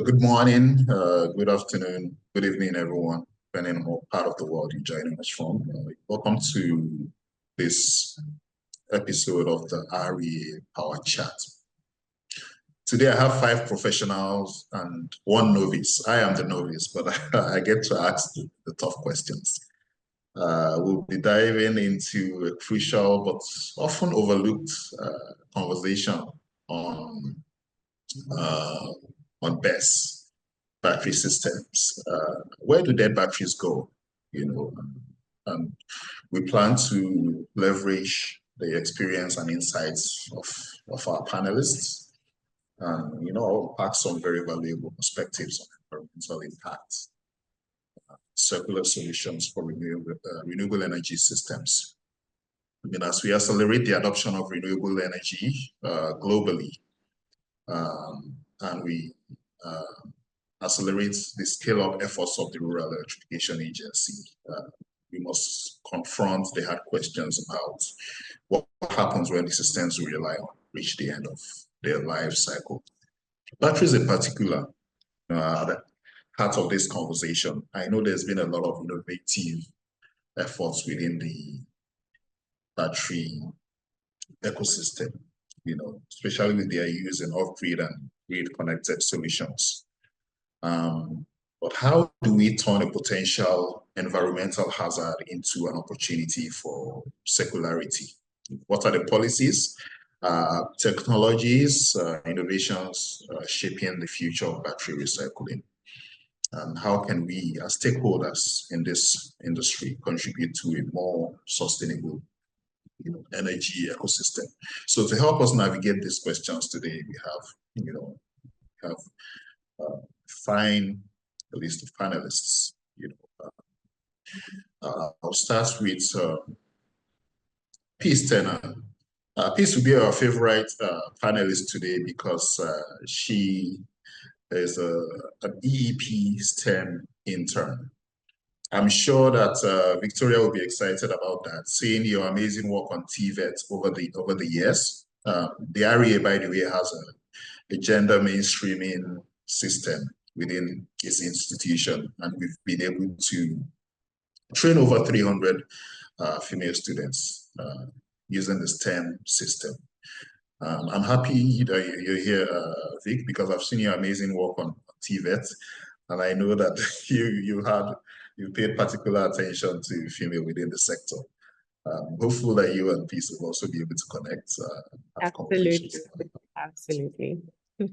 Good morning, good afternoon, good evening, everyone, depending on what part of the world you're joining us from. Welcome to this episode of the REA Power Chat. Today, I have 5 professionals and 1 novice. I am the novice, but I get to ask the tough questions. We'll be diving into a crucial but often overlooked conversation on BESS, battery systems. Where do their batteries go? And we plan to leverage the experience and insights of our panelists, and pack some very valuable perspectives on environmental impacts, circular solutions for renewable energy systems. As we accelerate the adoption of renewable energy globally, and we accelerate the scale-up efforts of the Rural Electrification Agency, we must confront the hard questions about what happens when the systems we rely on reach the end of their life cycle. Batteries in particular, the heart of this conversation. I know there's been a lot of innovative efforts within the battery ecosystem, especially with their use in off-grid and grid-connected solutions. But how do we turn a potential environmental hazard into an opportunity for circularity? What are the policies, technologies, innovations shaping the future of battery recycling? And how can we, as stakeholders in this industry, contribute to a more sustainable energy ecosystem? So to help us navigate these questions today, we have fine a list of panelists. I'll start with Peace Turner. Peace will be our favorite panelist today because she is an EEP STEM intern. I'm sure that Victoria will be excited about that, seeing your amazing work on TVET over the years. The REA, by the way, has a gender mainstreaming system within its institution, and we've been able to train over 300 female students using the STEM system. I'm happy that you're here, Vic, because I've seen your amazing work on TVET, and I know that you paid particular attention to female within the sector. Hopeful that you and Peace will also be able to connect. Absolutely.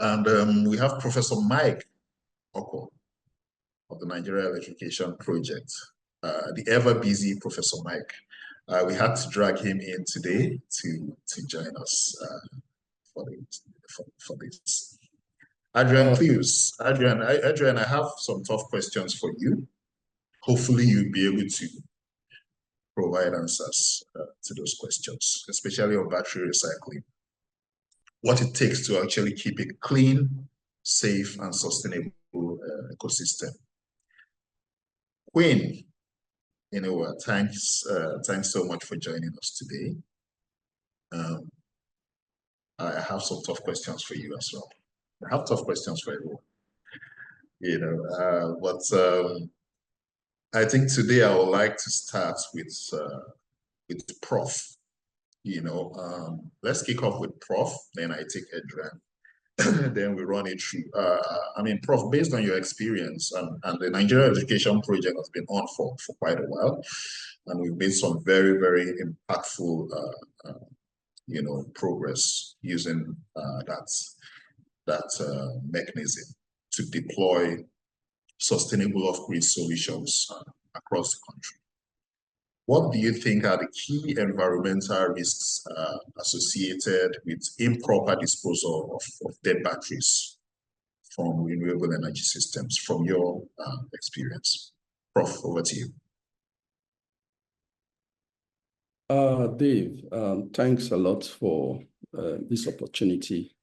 And we have Professor Mike Oko of the Nigeria Electrification Project, the ever-busy Professor Mike. We had to drag him in today to join us for this. Adrian Clews. Adrian, I have some tough questions for you. Hopefully you'll be able to provide answers to those questions, especially on battery recycling. What it takes to actually keep a clean, safe, and sustainable ecosystem. Quinn, thanks so much for joining us today. I have some tough questions for you as well. I have tough questions for everyone, but I think today I would like to start with Prof. Let's kick off with Prof. Then I take Adrian. Then we run it through. Prof, based on your experience, and the Nigeria Education Project has been on for quite a while, and we've made some very, very impactful, progress using that mechanism to deploy sustainable off-grid solutions across the country. What do you think are the key environmental risks associated with improper disposal of dead batteries from renewable energy systems, from your experience? Prof, over to you. Dave, thanks a lot for this opportunity.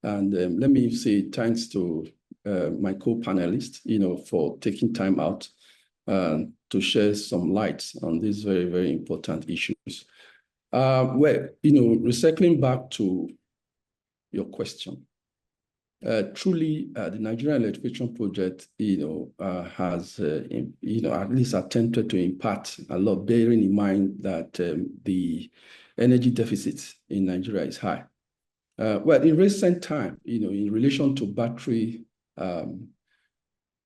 And let me say thanks to my co-panelists, for taking time out to share some light on these very, very important issues. Recycling back to your question, truly, the Nigerian electrification project, has, at least attempted to impart a lot, bearing in mind that the energy deficit in Nigeria is high. Well, in recent time, in relation to battery,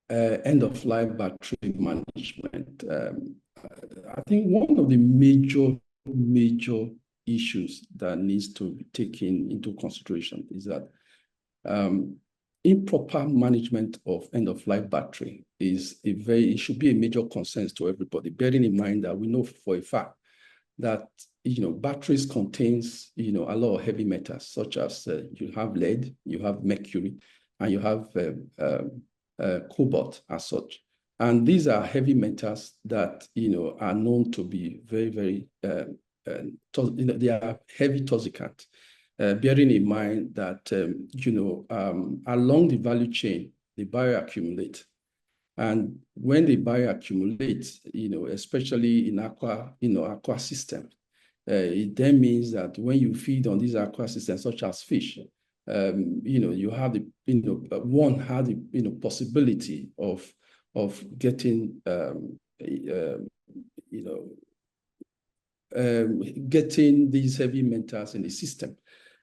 end-of-life battery management, I think one of the major issues that needs to be taken into consideration is that improper management of end-of-life battery it should be a major concern to everybody, bearing in mind that we know for a fact that batteries contains a lot of heavy metals, such as you have lead, you have mercury, and you have cobalt as such. And these are heavy metals that are known to be very, very they are heavy toxicant. Bearing in mind that along the value chain they bioaccumulate. And when they bioaccumulate, especially in aqua systems, it then means that when you feed on these aqua systems, such as fish, you have the, one has the, possibility of getting, getting these heavy metals in the system.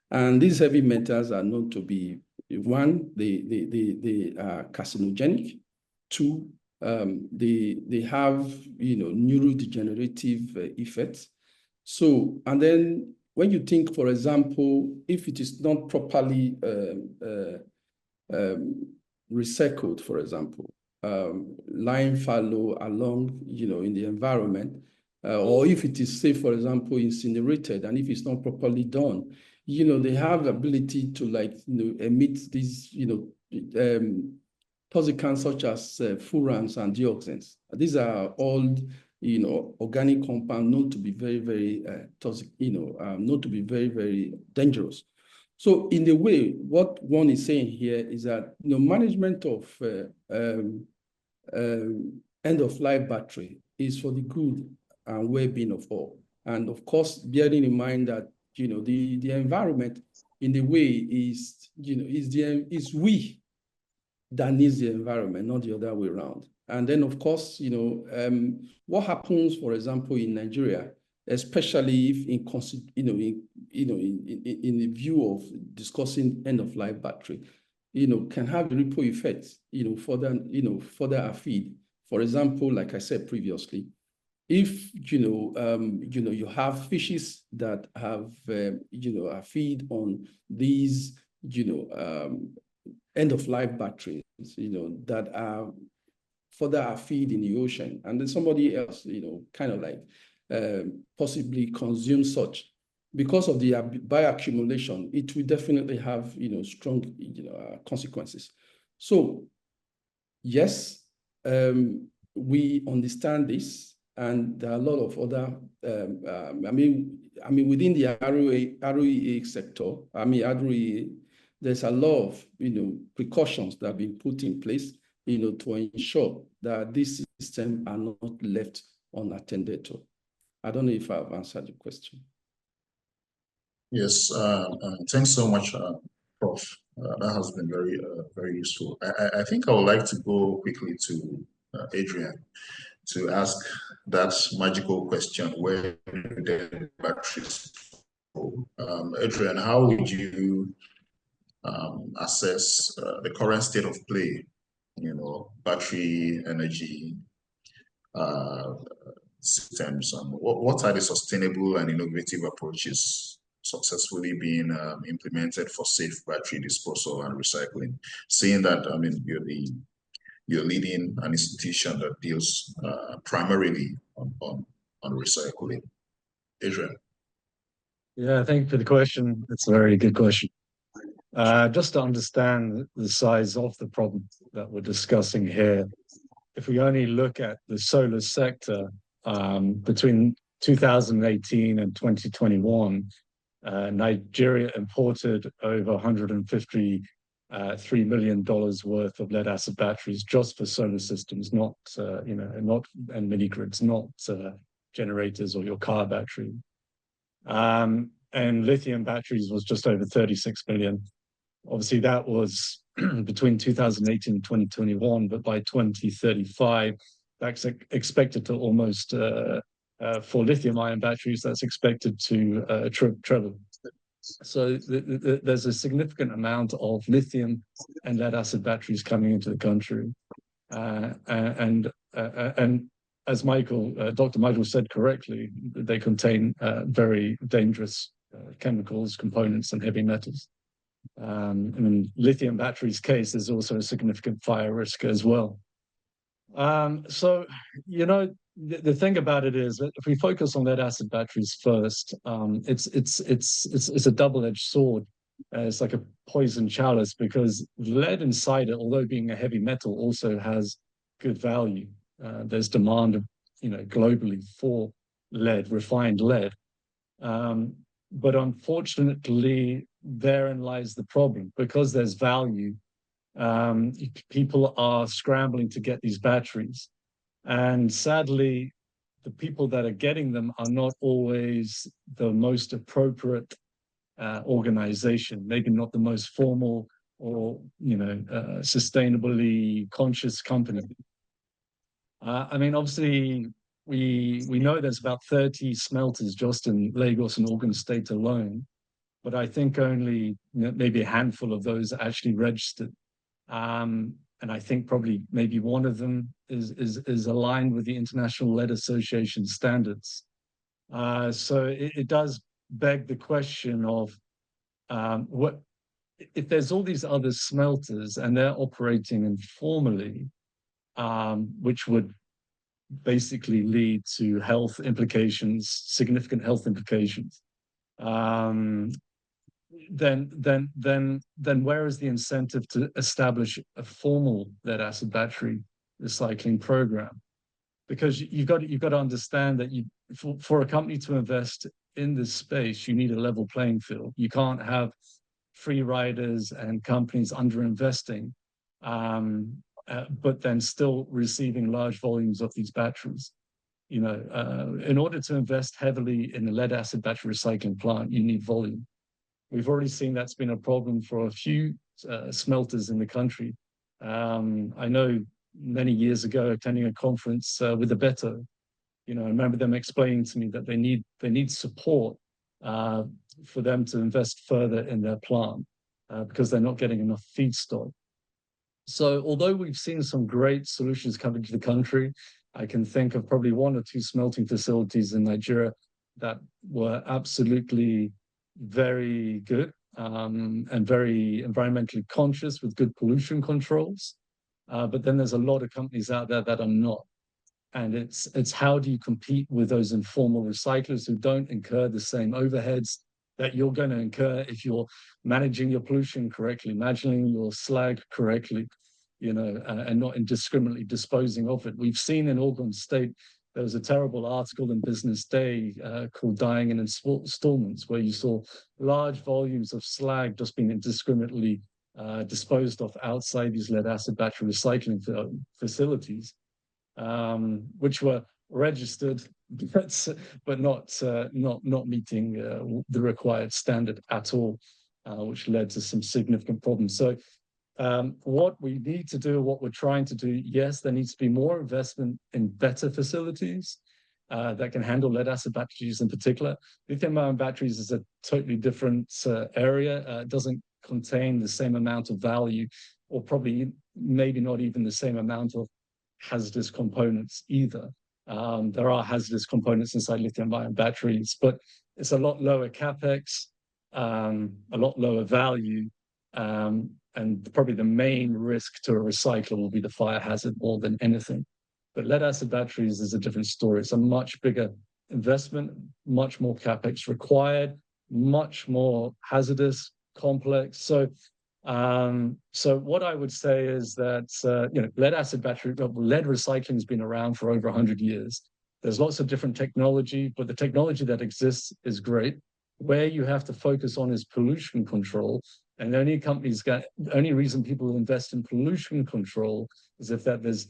And these heavy metals are known to be, one, they are carcinogenic. Two, they have neurodegenerative effects. So, and then when you think, for example, if it is not properly recycled, for example, lying fallow along, in the environment, or if it is, say, for example, incinerated, and if it's not properly done, they have the ability to emit these, toxicants such as furans and dioxins. These are all, organic compounds known to be very, very toxic, known to be very, very dangerous. So in a way, what one is saying here is that, management of end-of-life battery is for the good and well-being of all. And of course, bearing in mind that, the environment in a way is, is we that needs the environment, not the other way around. And then, of course, what happens, for example, in Nigeria, especially if in the view of discussing end-of-life battery, can have ripple effects, further afield. For example, like I said previously, if you have fishes that have feed on these end-of-life batteries, that are further feed in the ocean, and then somebody else, kind of like possibly consume such, because of the bioaccumulation, it will definitely have strong consequences. So yes, we understand this, and there are a lot of other. I mean, within the REA sector, REA, there's a lot of precautions that have been put in place, to ensure that this system are not left unattended to. I don't know if I've answered your question. Yes, thanks so much, Prof. That has been very, very useful. I think I would like to go quickly to Adrian to ask that magical question: where do the batteries go? Adrian, how would you assess the current state of play? Battery energy systems, and what are the sustainable and innovative approaches successfully being implemented for safe battery disposal and recycling? Seeing that, you're leading an institution that deals primarily on recycling. Adrian. Yeah, thank you for the question. It's a very good question. Just to understand the size of the problem that we're discussing here, if we only look at the solar sector, between 2018 and 2021, Nigeria imported over $153 million worth of lead acid batteries just for solar systems, not and mini grids, not generators or your car battery. And lithium batteries was just over 36 million. Obviously, that was between 2018 and 2021, but by 2035, that's expected to almost, for lithium-ion batteries, that's expected to treble. So there's a significant amount of lithium and lead-acid batteries coming into the country. And as Dr. Michael said correctly, they contain very dangerous chemicals, components, and heavy metals. In lithium batteries case, there's also a significant fire risk as well. So, you know, the thing about it is that if we focus on lead acid batteries first, it's a double-edged sword. It's like a poison chalice, because lead inside it, although being a heavy metal, also has good value. There's demand, you know, globally for lead, refined lead. But unfortunately, therein lies the problem. Because there's value, people are scrambling to get these batteries. And sadly, the people that are getting them are not always the most appropriate organization, maybe not the most formal or, you know, sustainably conscious company. I mean, obviously, we know there's about 30 smelters just in Lagos and Ogun State alone, but I think only maybe a handful of those are actually registered. And I think probably maybe one of them is aligned with the International Lead Association standards. So it does beg the question of what if there's all these other smelters and they're operating informally, which would basically lead to health implications, significant health implications. Then where is the incentive to establish a formal lead acid battery recycling program? Because you've got to understand that for a company to invest in this space, you need a level playing field. You can't have free riders and companies underinvesting, but then still receiving large volumes of these batteries. You know, in order to invest heavily in a lead acid battery recycling plant, you need volume. We've already seen that's been a problem for a few smelters in the country. I know many years ago, attending a conference with the Beto, you know, I remember them explaining to me that they need support for them to invest further in their plant because they're not getting enough feedstock. So although we've seen some great solutions coming to the country, I can think of probably one or two smelting facilities in Nigeria that were absolutely very good and very environmentally conscious with good pollution controls. But then there's a lot of companies out there that are not. And it's how do you compete with those informal recyclers who don't incur the same overheads that you're going to incur if you're managing your pollution correctly, managing your slag correctly, you know, and not indiscriminately disposing of it. We've seen in Ogun State, there was a terrible article in Business Day called Dying in Installments, where you saw large volumes of slag just being indiscriminately disposed of outside these lead acid battery recycling facilities, which were registered, but not meeting the required standard at all, which led to some significant problems. So what we need to do, what we're trying to do, yes, there needs to be more investment in better facilities that can handle lead acid batteries in particular. Lithium-ion batteries is a totally different area. It doesn't contain the same amount of value, or probably maybe not even the same amount of hazardous components either. There are hazardous components inside lithium-ion batteries, but it's a lot lower capex, a lot lower value, and probably the main risk to a recycler will be the fire hazard more than anything. But lead acid batteries is a different story. It's a much bigger investment, much more capex required, much more hazardous, complex. So what I would say is that you know, lead recycling has been around for over 100 years. There's lots of different technology, but the technology that exists is great. Where you have to focus on is pollution control. And the only reason people invest in pollution control is if that there's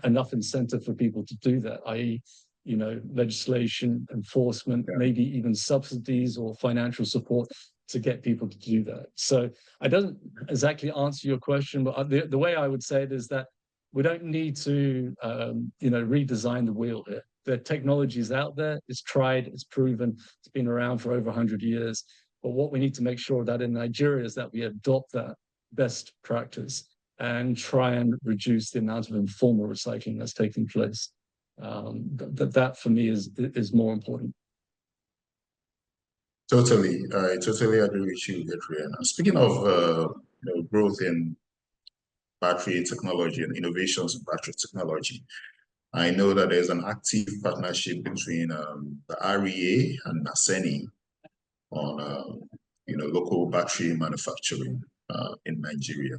enough incentive for people to do that, i.e., you know, legislation, enforcement, maybe even subsidies or financial support to get people to do that. So I don't exactly answer your question, but the way I would say it is that we don't need to, redesign the wheel here. The technology is out there, it's tried, it's proven, it's been around for over 100 years. But what we need to make sure that in Nigeria is that we adopt that best practice and try and reduce the amount of informal recycling that's taking place. That for me is more important. Totally, I totally agree with you, Adrian. Speaking of growth in battery technology and innovations in battery technology, I know that there's an active partnership between the REA and Naseni on local battery manufacturing in Nigeria.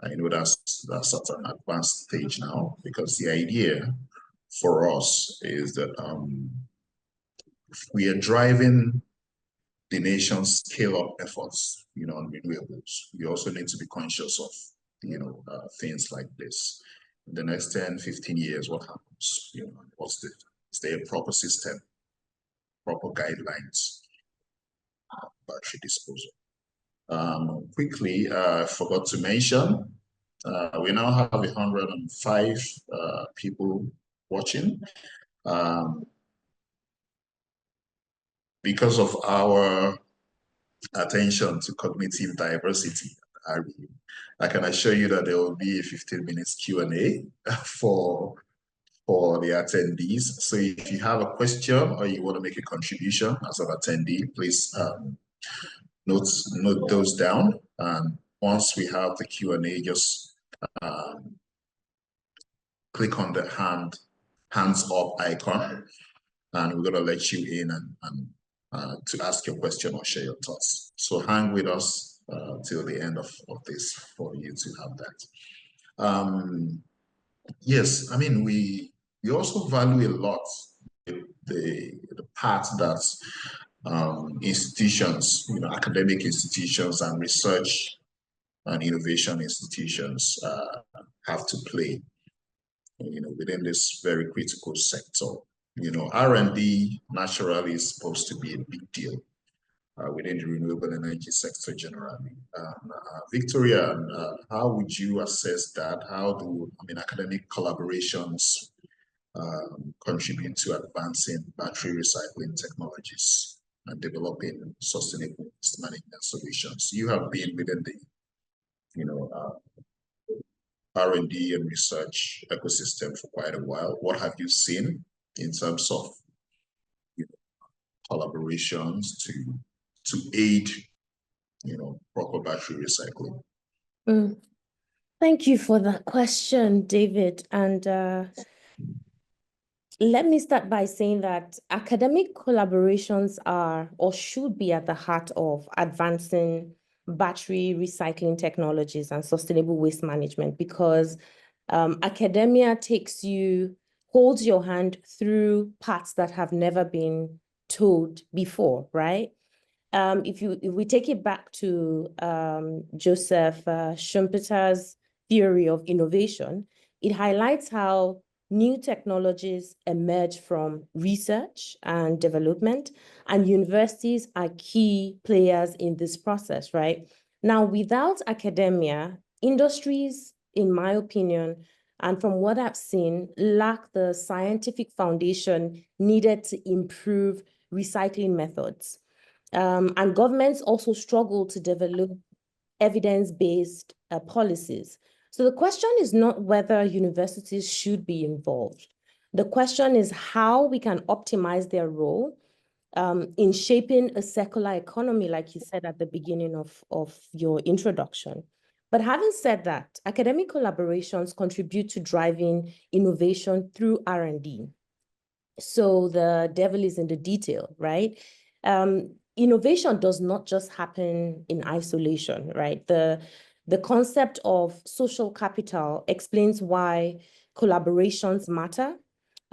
I know that's at an advanced stage now, because the idea for us is that we are driving the nation's scale-up efforts, on renewables. We also need to be conscious of, things like this. In the next 10, 15 years, what happens? Is there a proper system, proper guidelines, battery disposal? Quickly, I forgot to mention, we now have 105 people watching. Because of our attention to cognitive diversity, I can assure you that there will be a 15 minutes Q&A for the attendees. So if you have a question or you want to make a contribution as an attendee, please note those down. And once we have the Q&A, just click on the hands up icon, and we're going to let you in and to ask your question or share your thoughts. So hang with us till the end of this for you to have that. Yes, I mean, we also value a lot the part that institutions, academic institutions and research and innovation institutions have to play, within this very critical sector. R&D naturally is supposed to be a big deal within the renewable energy sector generally. Victoria, how would you assess that? How do academic collaborations contribute to advancing battery recycling technologies and developing sustainable waste management solutions? You have been within the R&D and research ecosystem for quite a while. What have you seen in terms of collaborations to aid proper battery recycling? Thank you for that question, David. And let me start by saying that academic collaborations are or should be at the heart of advancing battery recycling technologies and sustainable waste management, because academia holds your hand through paths that have never been told before, right? If we take it back to Joseph Schumpeter's theory of innovation, it highlights how new technologies emerge from research and development, and universities are key players in this process, right? Now, without academia, industries, in my opinion, and from what I've seen, lack the scientific foundation needed to improve recycling methods. And governments also struggle to develop evidence-based policies. So the question is not whether universities should be involved. The question is how we can optimize their role in shaping a circular economy, like you said at the beginning of your introduction. But having said that, academic collaborations contribute to driving innovation through R&D. So the devil is in the detail, right? Innovation does not just happen in isolation, right? The concept of social capital explains why collaborations matter.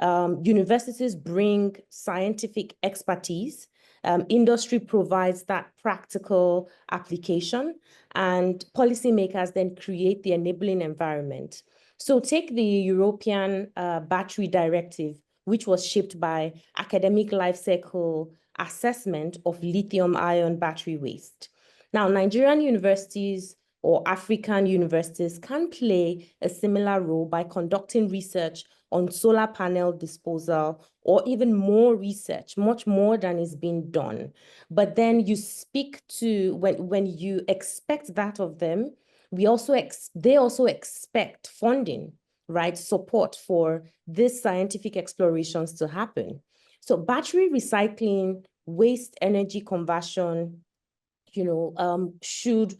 Universities bring scientific expertise. Industry provides that practical application, and policymakers then create the enabling environment. So take the European Battery Directive, which was shaped by academic life cycle assessment of lithium-ion battery waste. Now, Nigerian universities or African universities can play a similar role by conducting research on solar panel disposal, or even more research, much more than is being done. But then you speak to, when you expect that of them, they also expect funding, right? Support for these scientific explorations to happen. So battery recycling, waste energy conversion, should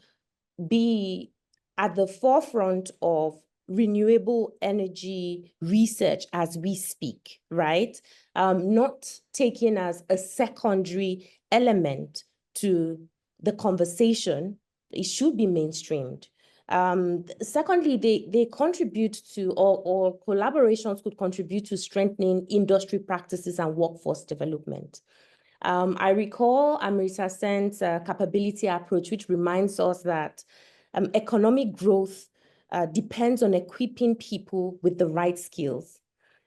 be at the forefront of renewable energy research as we speak, right? Not taken as a secondary element to the conversation. It should be mainstreamed. Secondly, they contribute to, or collaborations could contribute to strengthening industry practices and workforce development. I recall Amrita Sen's capability approach, which reminds us that economic growth depends on equipping people with the right skills.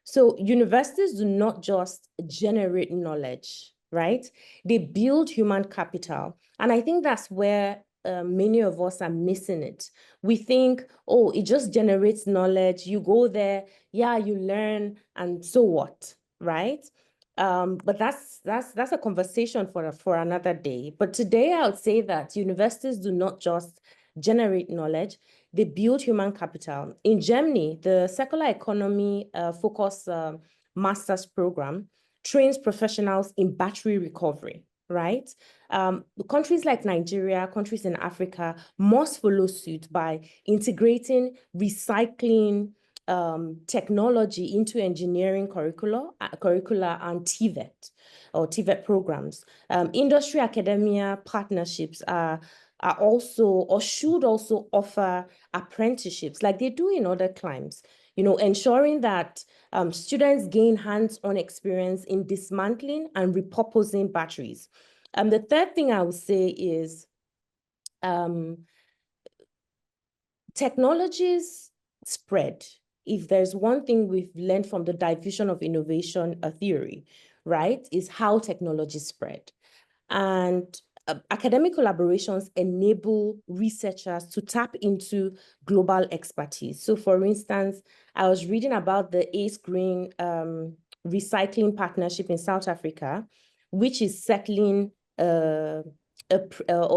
So universities do not just generate knowledge, right? They build human capital. And I think that's where many of us are missing it. We think, oh, it just generates knowledge. You go there, yeah, you learn, and so what, right? But that's a conversation for another day. But today I would say that universities do not just generate knowledge, they build human capital. In Germany, the circular economy focus master's program trains professionals in battery recovery, right? Countries like Nigeria, countries in Africa must follow suit by integrating recycling technology into engineering curricula and TVET or TVET programs. Industry academia partnerships are also, or should also, offer apprenticeships like they do in other climes, ensuring that students gain hands-on experience in dismantling and repurposing batteries. The third thing I would say is technologies spread. If there's one thing we've learned from the diffusion of innovation theory, right, is how technology spread. And academic collaborations enable researchers to tap into global expertise. So for instance, I was reading about the Ace Green recycling partnership in South Africa, which is settling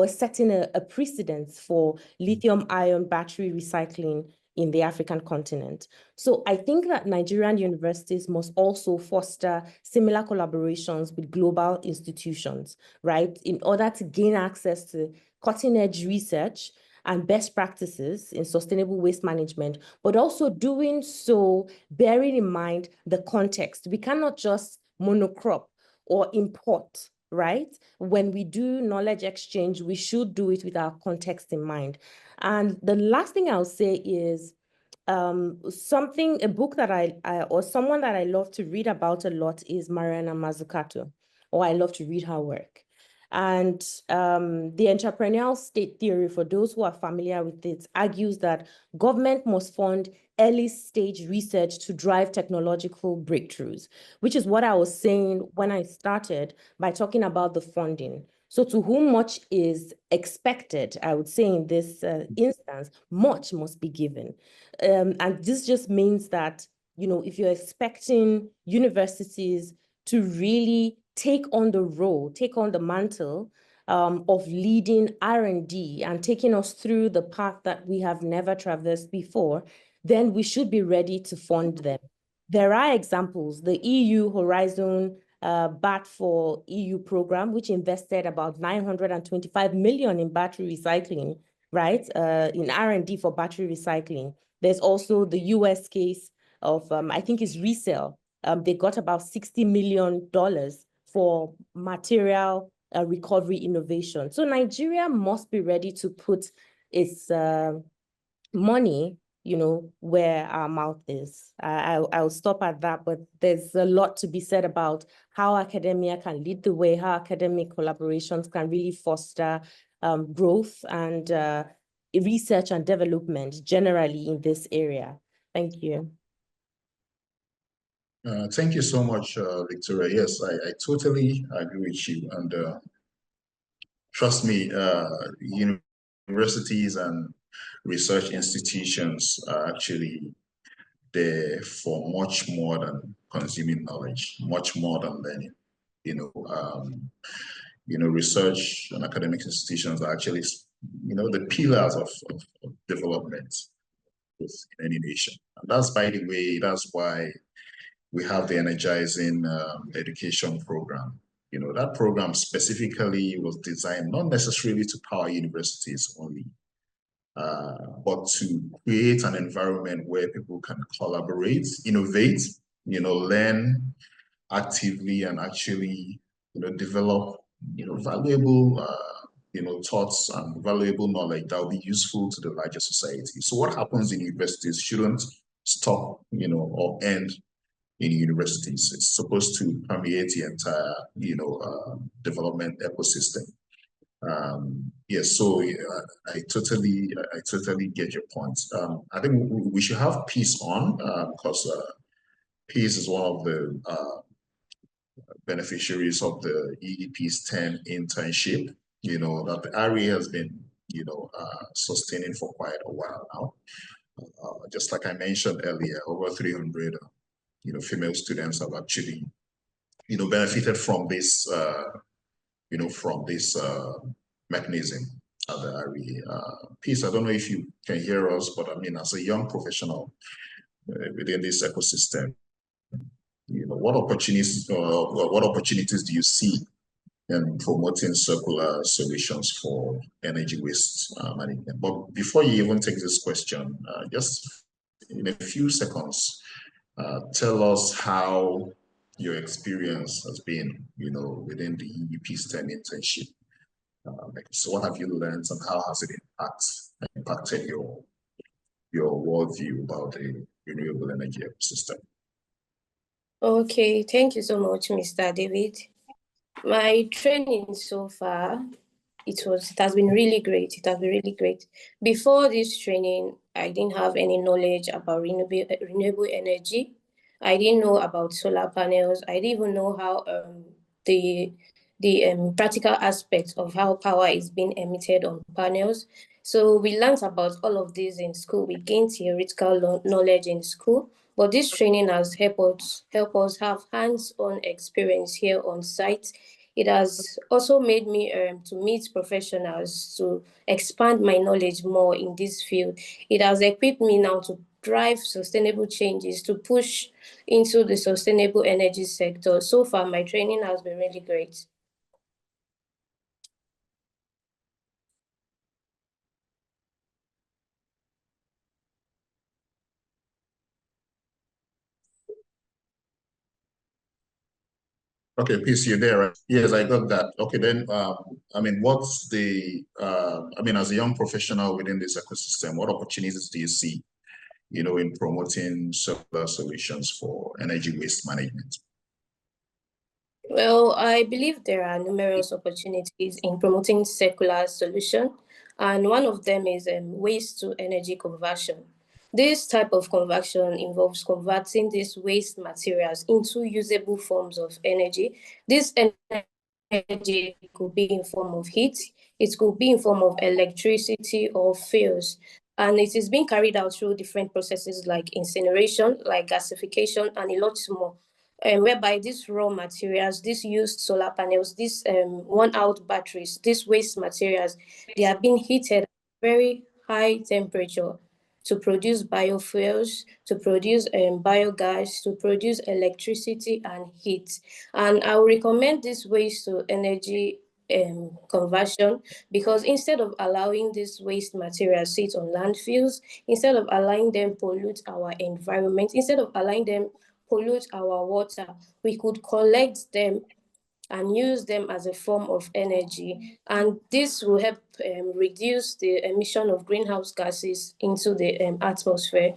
setting a precedence for lithium-ion battery recycling in the African continent. So I think that Nigerian universities must also foster similar collaborations with global institutions, right, in order to gain access to cutting-edge research and best practices in sustainable waste management, but also doing so bearing in mind the context. We cannot just monocrop or import, right? When we do knowledge exchange, we should do it with our context in mind. And the last thing I'll say is a book that or someone that I love to read about a lot is Mariana Mazzucato, or I love to read her work. And the entrepreneurial state theory, for those who are familiar with it, argues that government must fund early stage research to drive technological breakthroughs, which is what I was saying when I started by talking about the funding. So to whom much is expected, I would say in this instance, much must be given. And this just means that, if you're expecting universities to really take on the role, take on the mantle of leading R&D and taking us through the path that we have never traversed before, then we should be ready to fund them. There are examples, the EU Horizon BAT for EU program, which invested about 925 million in battery recycling, right? In R&D for battery recycling. There's also the US case of, I think it's Resale. They got about $60 million for material recovery innovation. So Nigeria must be ready to put its money, where our mouth is. I'll stop at that, but there's a lot to be said about how academia can lead the way, how academic collaborations can really foster growth and research and development generally in this area. Thank you. Thank you so much, Victoria. Yes, I totally agree with you. And trust me, universities and research institutions are actually there for much more than consuming knowledge, much more than learning. Research and academic institutions are actually, the pillars of development in any nation. And that's, by the way, that's why we have the Energizing Education Program. That program specifically was designed not necessarily to power universities only, but to create an environment where people can collaborate, innovate, learn actively and actually, develop, valuable, thoughts and valuable knowledge that will be useful to the larger society. So what happens in universities shouldn't stop, or end in universities. It's supposed to permeate the entire, development ecosystem. Yes, so I totally get your point. I think we should have peace on because peace is one of the beneficiaries of the EEP's 10 internship. That the REA has been, sustaining for quite a while now. Just like I mentioned earlier, over 300, female students have actually, benefited from this, mechanism at the REA. Peace, I don't know if you can hear us, but I mean, as a young professional within this ecosystem, what opportunities do you see in promoting circular solutions for energy waste management? But before you even take this question, just in a few seconds, tell us how your experience has been, within the EEP's 10 internship. So what have you learned and how has it impacted your worldview about the renewable energy ecosystem? Okay, thank you so much, Mr. David. My training so far, it has been really great. It has been really great. Before this training, I didn't have any knowledge about renewable energy. I didn't know about solar panels. I didn't even know how the practical aspects of how power is being emitted on panels. So we learned about all of this in school. We gained theoretical knowledge in school, but this training has helped us have hands-on experience here on site. It has also made me to meet professionals, to expand my knowledge more in this field. It has equipped me now to drive sustainable changes, to push into the sustainable energy sector. So far, my training has been really great. Okay, Peace, you're there, right? Yes, I got that. Okay, then, I mean, what's the, as a young professional within this ecosystem, what opportunities do you see, in promoting circular solutions for energy waste management? Well, I believe there are numerous opportunities in promoting circular solution, and one of them is waste to energy conversion. This type of conversion involves converting these waste materials into usable forms of energy. This energy could be in form of heat, it could be in form of electricity or fuels, and it is being carried out through different processes like incineration, like gasification, and a lot more. Whereby these raw materials, these used solar panels, these worn-out batteries, these waste materials, they are being heated at very high temperature to produce biofuels, to produce biogas, to produce electricity and heat. And I will recommend this waste to energy conversion, because instead of allowing these waste materials sit on landfills, instead of allowing them pollute our environment, instead of allowing them pollute our water, we could collect them and use them as a form of energy. And this will help reduce the emission of greenhouse gases into the atmosphere.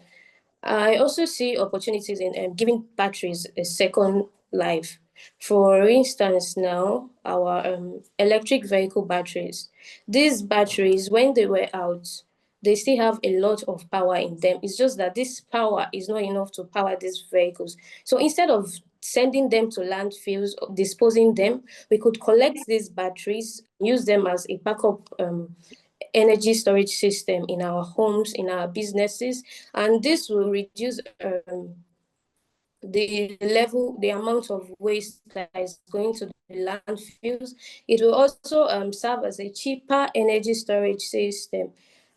I also see opportunities in giving batteries a second life. For instance, now, our electric vehicle batteries. These batteries, when they were out, they still have a lot of power in them. It's just that this power is not enough to power these vehicles. So instead of sending them to landfills, disposing them. We could collect these batteries, use them as a backup energy storage system in our homes, in our businesses, and this will reduce the amount of waste that is going to the landfills. It will also serve as a cheaper energy storage system.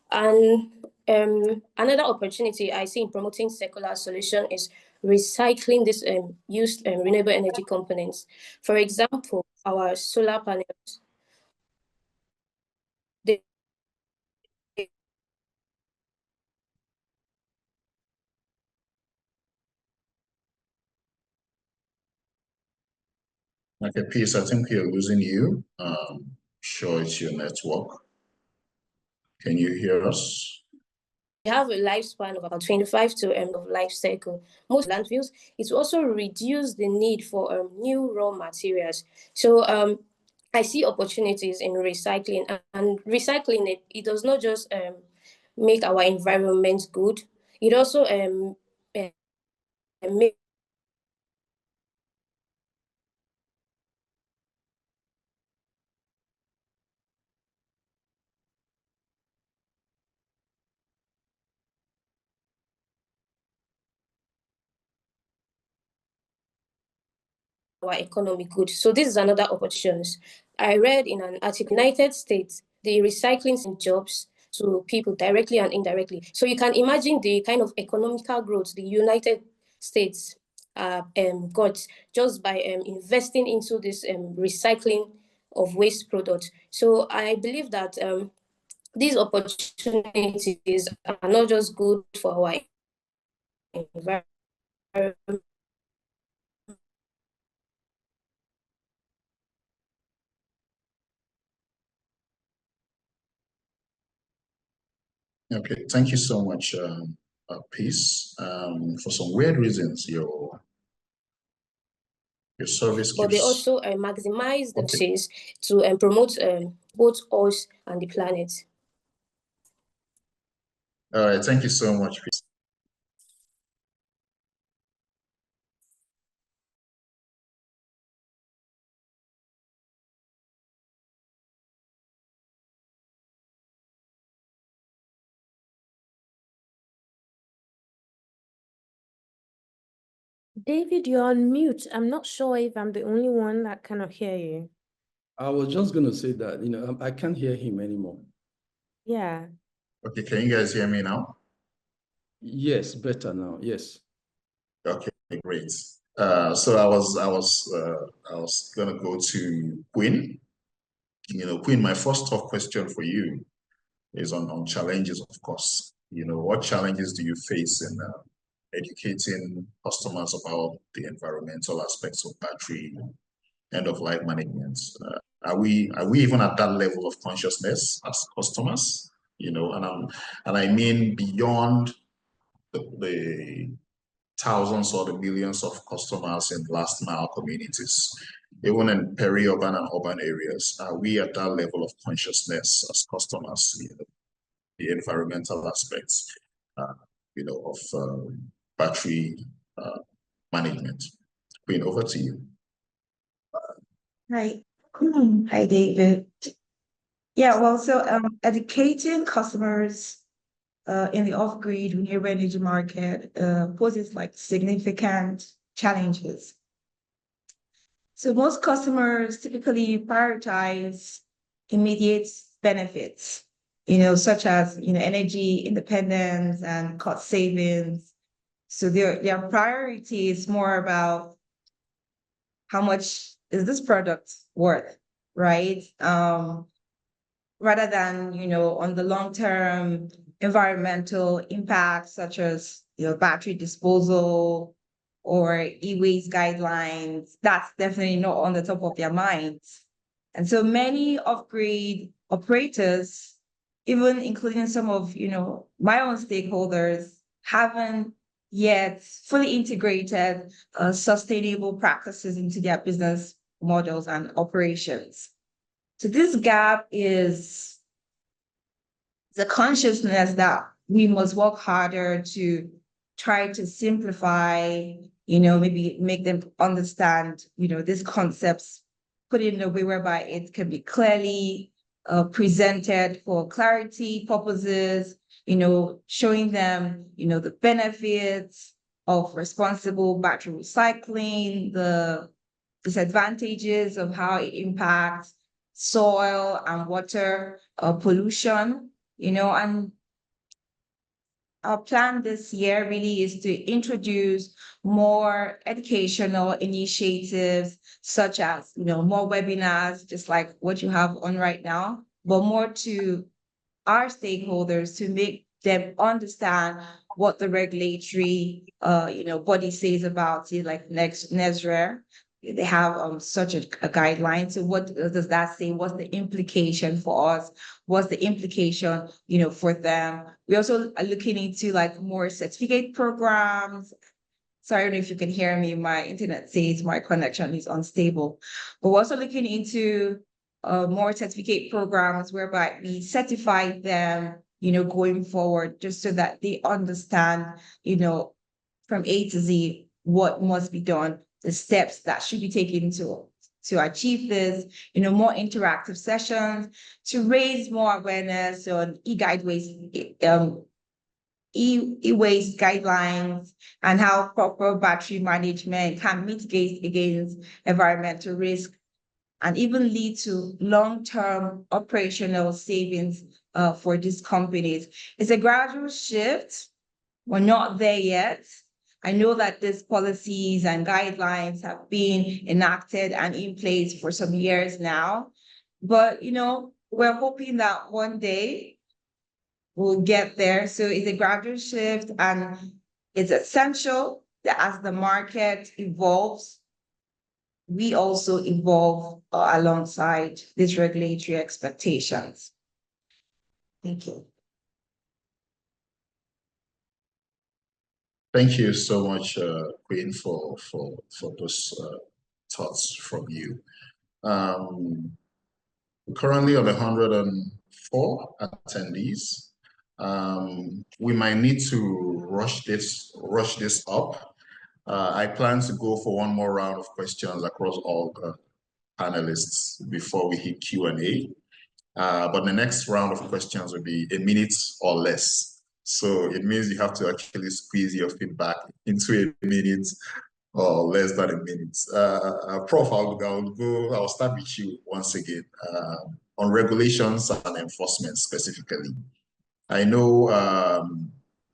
And another opportunity I see in promoting circular solution is recycling this used renewable energy components. For example, our solar panels, they Okay, Peace, I think we are losing you. Sure it's your network. Can you hear us? have a lifespan of about 25 to end of life cycle. Most landfills, it will also reduce the need for new raw materials. So I see opportunities in recycling, and recycling it does not just make our environment good, it also make our economy good. So this is another opportunity. I read in an article, United States, the recycling jobs to people directly and indirectly. So you can imagine the kind of economical growth the United States got just by investing into this recycling of waste products. So I believe that these opportunities are not just good for our environment. Okay, thank you so much, Peace. For some weird reasons, your service But they keeps... also maximize the resources to promote both us and the planet. All right, thank you so much, Peace. David, you're on mute. I'm not sure if I'm the only one that cannot hear you. I was just going to say that, I can't hear him anymore. Yeah. Okay, can you guys hear me now? Yes, better now. Yes. Okay, great. So I was gonna go to Queen. Queen, my first tough question for you is on challenges, of course. What challenges do you face in educating customers about the environmental aspects of battery end-of-life management? Are we even at that level of consciousness as customers? And I mean beyond the thousands or the millions of customers in last mile communities, even in peri-urban and urban areas. Are we at that level of consciousness as customers? The environmental aspects, of battery management. Queen, over to you. Hi. Hi, David. Yeah, well, so educating customers in the off-grid renewable energy market poses like significant challenges. So most customers typically prioritize immediate benefits, such as energy independence and cost savings. So their priority is more about how much is this product worth, right? Rather than, on the long-term environmental impacts, such as, battery disposal or e-waste guidelines, that's definitely not on the top of their minds. And so many off-grid operators, even including some of, my own stakeholders, haven't yet fully integrated sustainable practices into their business models and operations. So this gap is the consciousness that we must work harder to try to simplify maybe make them understand, these concepts, put it in a way whereby it can be clearly presented for clarity purposes, showing them, the benefits of responsible battery recycling, the disadvantages of how it impacts soil and water pollution, and our plan this year really is to introduce more educational initiatives, such as, more webinars, just like what you have on right now, but more to our stakeholders to make them understand what the regulatory, body says about it, like NESREA. They have such a guideline. So what does that say? What's the implication for us? What's the implication, for them? We also are looking into like more certificate programs. Sorry, I don't know if you can hear me. My internet says my connection is unstable. But we're also looking into more certificate programs whereby we certify them, going forward, just so that they understand, from A to Z what must be done, the steps that should be taken to achieve this, more interactive sessions to raise more awareness on e-waste guidelines and how proper battery management can mitigate against environmental risk and even lead to long-term operational savings for these companies. It's a gradual shift. We're not there yet. I know that these policies and guidelines have been enacted and in place for some years now, but, we're hoping that one day we'll get there. So it's a gradual shift, and it's essential that as the market evolves, we also evolve alongside these regulatory expectations. Thank you. Thank you so much, Queen, for those thoughts from you. Currently on 104 attendees. We might need to rush this up. I plan to go for one more round of questions across all the panelists before we hit Q&A. But the next round of questions will be a minute or less. So it means you have to actually squeeze your feedback into a minute or less than a minute. Prof, I'll start with you once again on regulations and enforcement specifically. I know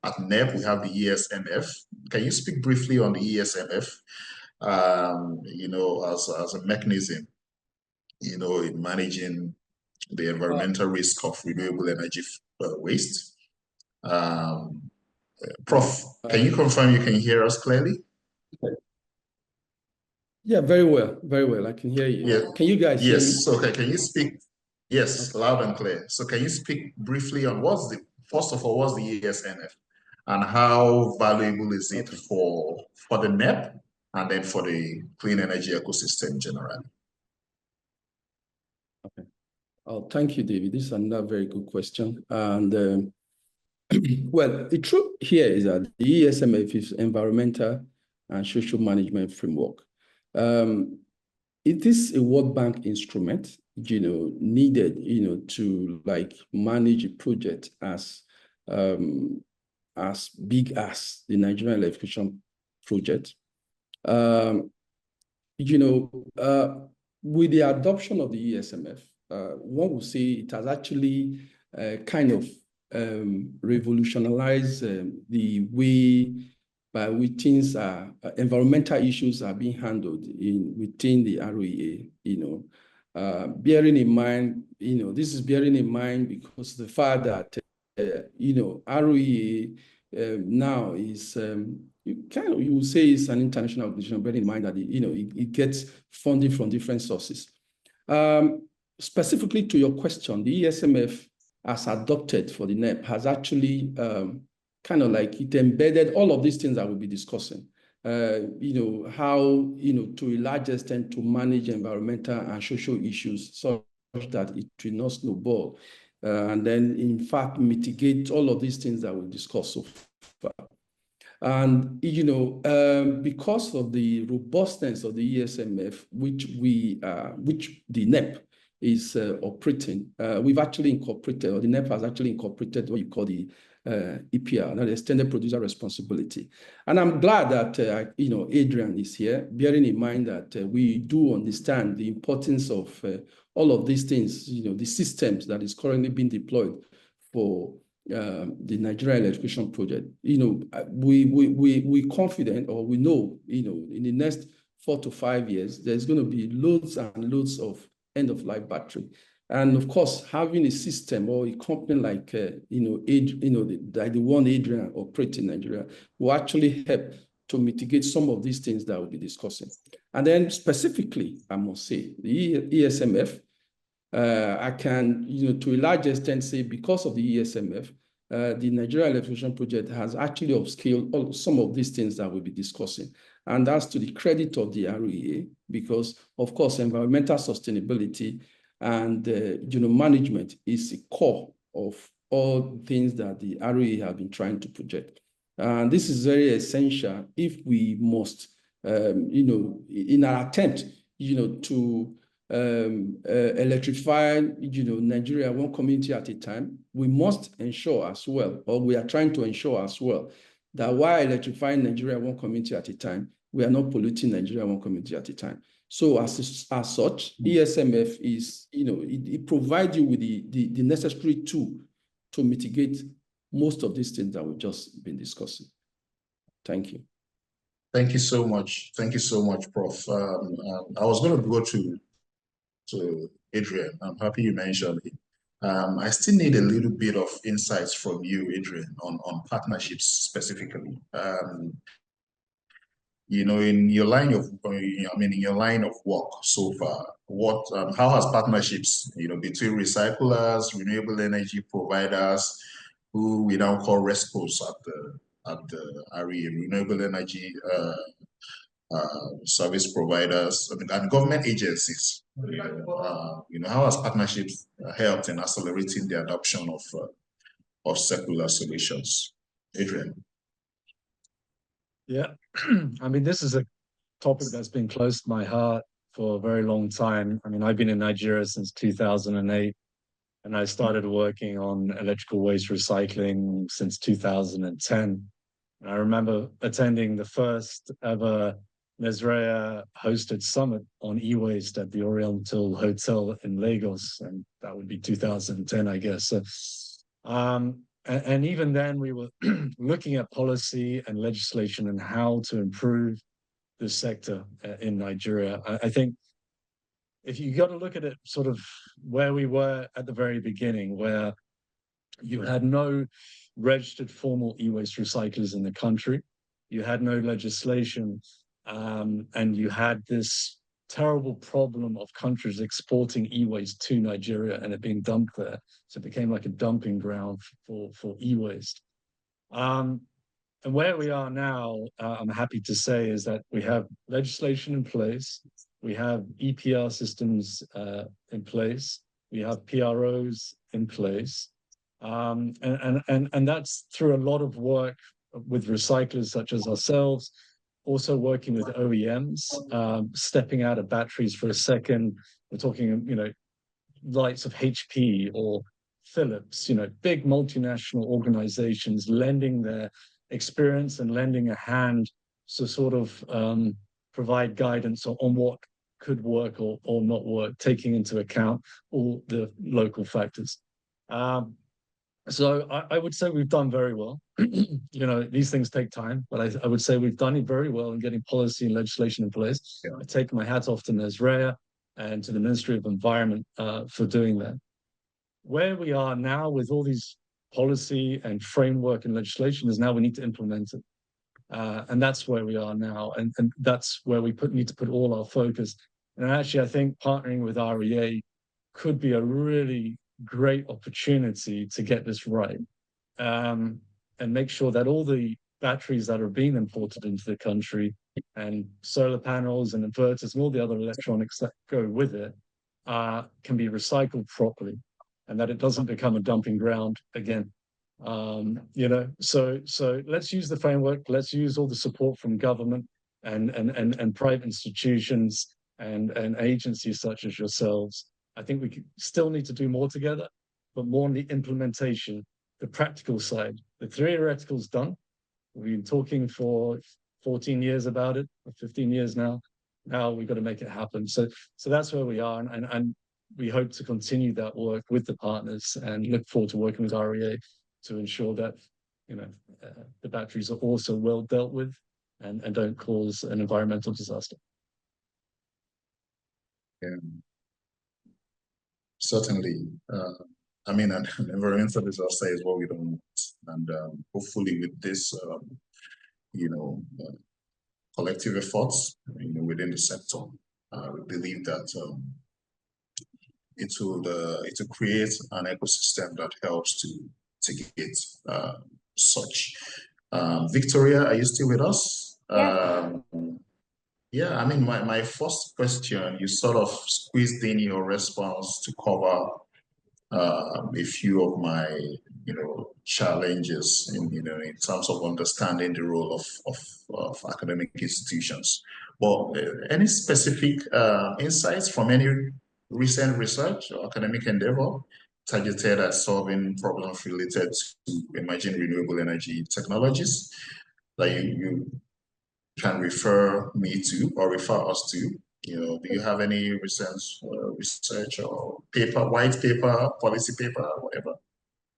at NEP we have the ESMF. Can you speak briefly on the ESMF? As a mechanism, in managing the environmental risk of renewable energy waste. Prof, can you confirm you can hear us clearly? Yeah, very well, very well. I can hear you. Yeah. Can you guys hear me? Yes. Okay. Can you speak? Yes, okay. Loud and clear. So can you speak briefly on first of all, what's the ESMF and how valuable is it for the NEP and then for the clean energy ecosystem generally? Okay. Oh, thank you, David. This is another very good question. And well, the truth here is that the ESMF is environmental and social management framework. It is a World Bank instrument, needed, to manage a project as big as the Nigerian electrification project. With the adoption of the ESMF, one would say it has actually kind of revolutionized the way by which things environmental issues are being handled within the REA. Bearing in mind, this is bearing in mind because the fact that REA now is you would say it's an international organization, bearing in mind that it gets funding from different sources. Specifically to your question, the ESMF as adopted for the NEP has actually it embedded all of these things that we'll be discussing. How, to a large extent to manage environmental and social issues such that it will not snowball. And then, in fact, mitigate all of these things that we've discussed so far. And, because of the robustness of the ESMF, which the NEP is operating, we've actually incorporated, or the NEP has actually incorporated what you call the EPR, the Extended Producer Responsibility. And I'm glad that, Adrian is here, bearing in mind that we do understand the importance of all of these things, the systems that is currently being deployed for the Nigeria electrification project. We confident, or we know, in the next 4 to 5 years, there's going to be loads and loads of end-of-life battery. And of course, having a system or a company like, the one Adrian operates in Nigeria will actually help to mitigate some of these things that we'll be discussing. And then specifically, I must say, the ESMF, I can, to a large extent say, because of the ESMF, the Nigeria electrification project has actually upscaled some of these things that we'll be discussing. And that's to the credit of the REA, because of course, environmental sustainability and management is the core of all things that the REA have been trying to project. And this is very essential if we must, in our attempt, to electrify, Nigeria one community at a time, we must ensure as well, or we are trying to ensure as well, that while electrifying Nigeria one community at a time, we are not polluting Nigeria one community at a time. So as such, ESMF is, it provides you with the necessary tool to mitigate most of these things that we've just been discussing. Thank you. Thank you so much. Thank you so much, Prof. I was going to go to Adrian. I'm happy you mentioned it. I still need a little bit of insights from you, Adrian, on partnerships specifically. In your line of, in your line of work so far, how has partnerships, between recyclers, renewable energy providers, who we now call RESPOs at the REA, renewable energy service providers, and government agencies, how has partnerships helped in accelerating the adoption of circular solutions? Adrian. Yeah, I mean, this is a topic that's been close to my heart for a very long time. I mean, I've been in Nigeria since 2008, and I started working on electrical waste recycling since 2010. And I remember attending the first ever REA hosted summit on e-waste at the Oriental Hotel in Lagos, and that would be 2010, I guess. So, and even then, we were looking at policy and legislation and how to improve this sector in Nigeria. I think if you got to look at it sort of where we were at the very beginning, where you had no registered formal e-waste recyclers in the country, you had no legislation, and you had this terrible problem of countries exporting e-waste to Nigeria and it being dumped there. So it became like a dumping ground for e-waste. And where we are now, I'm happy to say, is that we have legislation in place, we have EPR systems in place, we have PROs in place, and that's through a lot of work with recyclers such as ourselves, also working with OEMs, stepping out of batteries for a second. We're talking, likes of HP or Philips, big multinational organizations lending their experience and lending a hand to sort of provide guidance on what could work or not work, taking into account all the local factors. So I would say we've done very well. These things take time, but I would say we've done it very well in getting policy and legislation in place. Yeah. I take my hat off to REA and to the Ministry of Environment for doing that. Where we are now with all these policy and framework and legislation is now we need to implement it. And that's where we are now. And that's where we need to put all our focus. And actually, I think partnering with REA could be a really great opportunity to get this right, and make sure that all the batteries that are being imported into the country and solar panels and inverters and all the other electronics that go with it can be recycled properly, and that it doesn't become a dumping ground again. You know, so let's use the framework. Let's use all the support from government and private institutions and agencies such as yourselves. I think we still need to do more together, but more on the implementation, the practical side. The theoretical is done. We've been talking for 14 years about it, or 15 years now. Now we've got to make it happen. So that's where we are, and we hope to continue that work with the partners and look forward to working with REA to ensure that, you know, the batteries are also well dealt with and don't cause an environmental disaster. Yeah. Certainly. I mean, an environmental disaster is what we don't want. And hopefully with this, you know, collective efforts, you know, within the sector, we believe that it will create an ecosystem that helps to get such. Victoria, are you still with us? Yeah. Yeah, I mean, my first question, you sort of squeezed in your response to cover a few of my, you know, challenges in, you know, in terms of understanding the role of academic institutions. But any specific insights from any recent research or academic endeavor targeted at solving problems related to emerging renewable energy technologies that you can refer me to or refer us to? You know, do you have any recent research or paper, white paper, policy paper, whatever?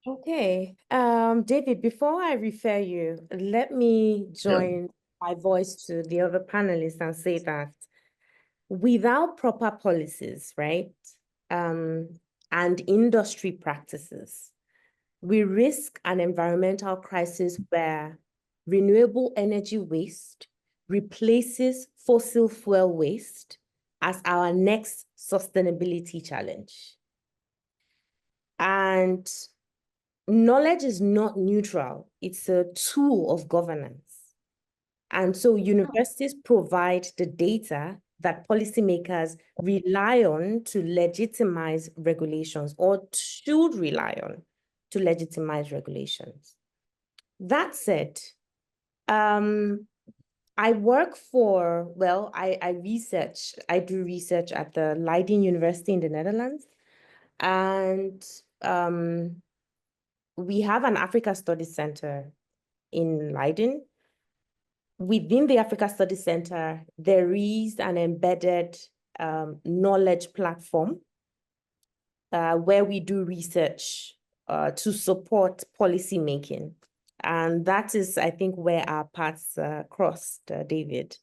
Okay. David, before I refer you, let me join my voice to the other panelists and say that without proper policies, right, and industry practices, we risk an environmental crisis where renewable energy waste replaces fossil fuel waste as our next sustainability challenge. And knowledge is not neutral. It's a tool of governance. And so universities provide the data that policymakers rely on to legitimize regulations, or should rely on to legitimize regulations. That said, I work for, well, I do research at the Leiden University in the Netherlands. And we have an Africa Studies Center in Leiden. Within the Africa Studies Center, there is an embedded knowledge platform where we do research to support policymaking. And that is, I think, where our paths crossed, David.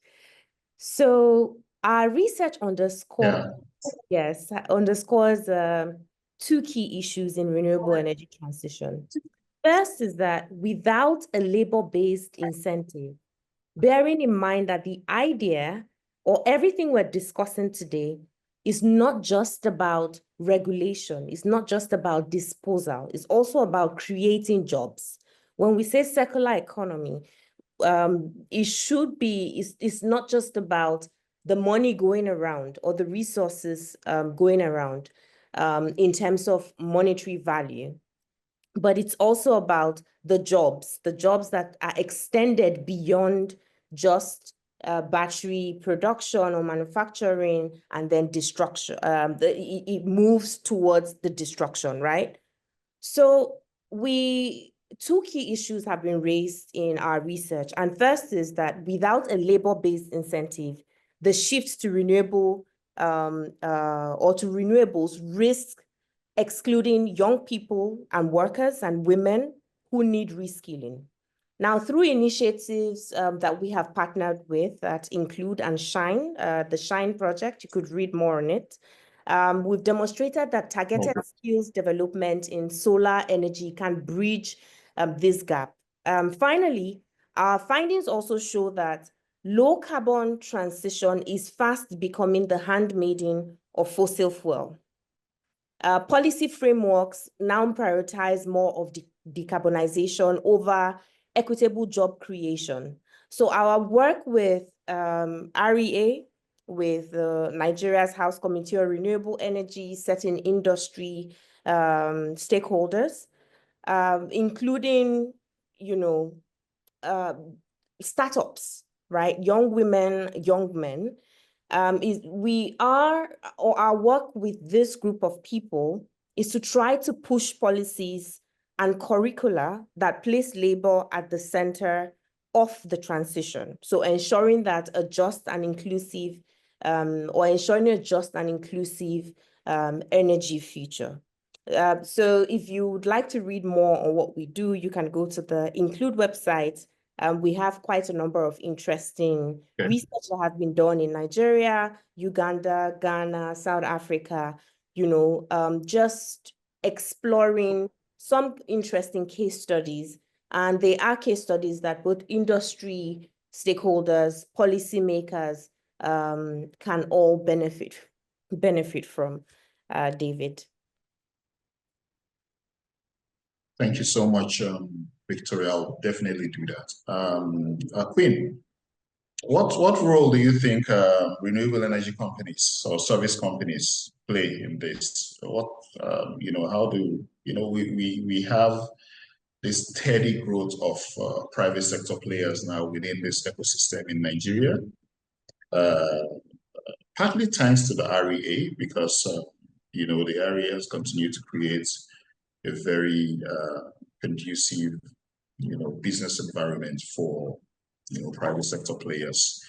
So our research underscores two key issues in renewable energy transition. First is that without a labor-based incentive, bearing in mind that the idea or everything we're discussing today is not just about regulation, it's not just about disposal, it's also about creating jobs. When we say circular economy, it's not just about the money going around or the resources going around in terms of monetary value, but it's also about the jobs that are extended beyond just battery production or manufacturing and then destruction. It moves towards the destruction, right? So two key issues have been raised in our research. And first is that without a labor-based incentive, the shift to renewable or to renewables risk excluding young people and workers and women who need reskilling. Now, through initiatives that we have partnered with that include and Shine, the Shine project, you could read more on it. We've demonstrated that targeted skills development in solar energy can bridge this gap. Finally, our findings also show that low carbon transition is fast becoming the handmaiden of fossil fuel. Policy frameworks now prioritize more of decarbonization over equitable job creation. So our work with REA, with Nigeria's House Committee on Renewable Energy, certain industry stakeholders, including, startups, right? Young women, young men. Our work with this group of people is to try to push policies and curricula that place labor at the center of the transition. So ensuring that a just and inclusive, energy future. So if you would like to read more on what we do, you can go to the Include website. We have quite a number of interesting research that have been done in Nigeria, Uganda, Ghana, South Africa, just exploring some interesting case studies. And they are case studies that both industry stakeholders, policymakers can all benefit from, David. Thank you so much, Victoria. I'll definitely do that. Queen, what role do you think renewable energy companies or service companies play in this? How do we have this steady growth of private sector players now within this ecosystem in Nigeria? Partly thanks to the REA, because the REA has continued to create a very conducive, business environment for, private sector players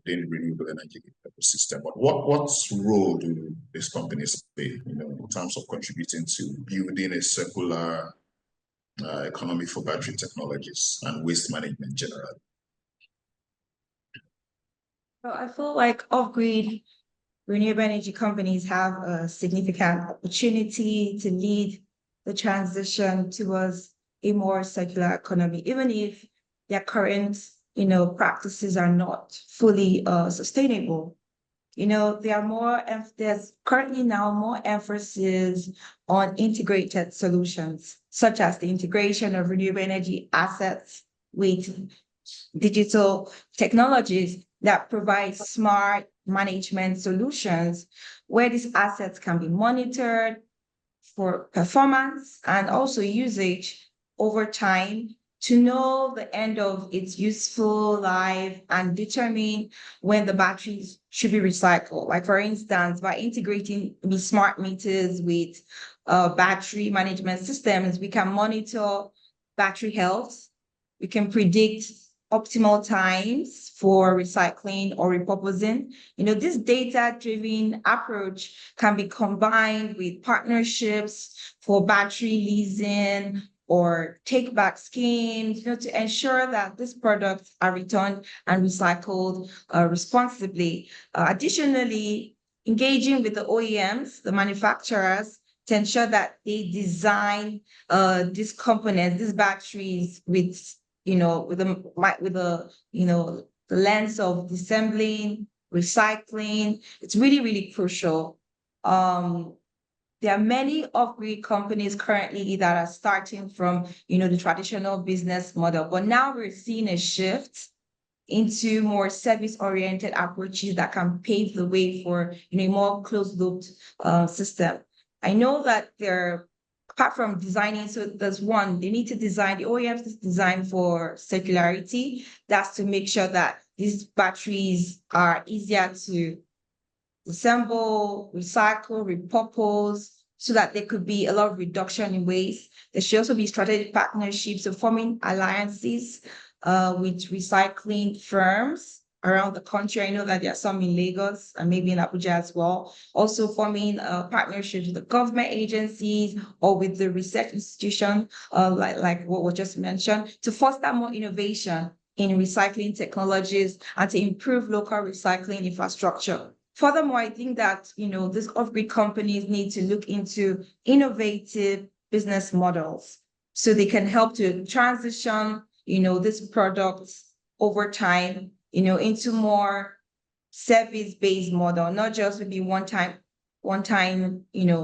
in the renewable energy ecosystem. But what role do these companies play, in terms of contributing to building a circular economy for battery technologies and waste management generally? Well, I feel like off-grid renewable energy companies have a significant opportunity to lead the transition towards a more circular economy, even if their current, practices are not fully sustainable. There's currently now more emphasis on integrated solutions, such as the integration of renewable energy assets with digital technologies that provide smart management solutions where these assets can be monitored for performance and also usage over time to know the end of its useful life and determine when the batteries should be recycled. Like, for instance, by integrating the smart meters with battery management systems, we can monitor battery health. We can predict optimal times for recycling or repurposing. This data-driven approach can be combined with partnerships for battery leasing or take-back schemes, to ensure that these products are returned and recycled responsibly. Additionally, engaging with the OEMs, the manufacturers, to ensure that they design these components, these batteries with the lens of disassembling, recycling. It's really, really crucial. There are many off-grid companies currently that are starting from, the traditional business model, but now we're seeing a shift into more service-oriented approaches that can pave the way for, a more closed-loop system. I know that apart from designing, so there's one, they need to design, the OEMs design for circularity. That's to make sure that these batteries are easier to assemble, recycle, repurpose, so that there could be a lot of reduction in waste. There should also be strategic partnerships, so forming alliances with recycling firms around the country. I know that there are some in Lagos and maybe in Abuja as well. Also forming partnerships with the government agencies or with the research institution, like what was just mentioned, to foster more innovation in recycling technologies and to improve local recycling infrastructure. Furthermore, I think that, these off-grid companies need to look into innovative business models so they can help to transition, these products over time, into more service-based model, not just maybe one-time,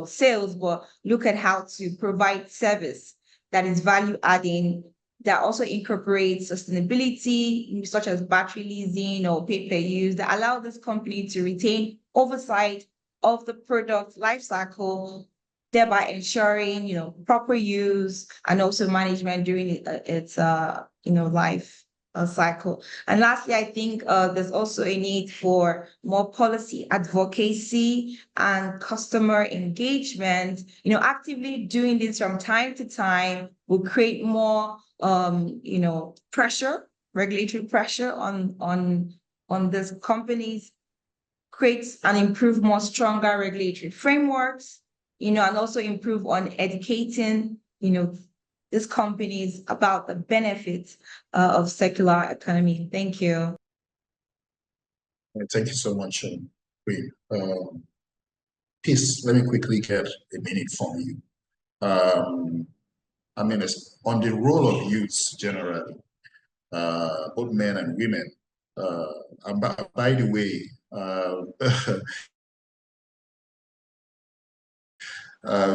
sales, but look at how to provide service that is value-adding, that also incorporates sustainability, such as battery leasing or pay-per-use, that allow this company to retain oversight of the product lifecycle thereby ensuring, proper use and also management during its, life cycle. And lastly, I think there's also a need for more policy advocacy and customer engagement. Actively doing this from time to time will create more, pressure, regulatory pressure on these companies, create and improve more stronger regulatory frameworks, and also improve on educating, these companies about the benefits of circular economy. Thank you. Thank you so much, Queen. Peace, let me quickly get a minute from you. It's on the role of youths generally, both men and women. And by the way,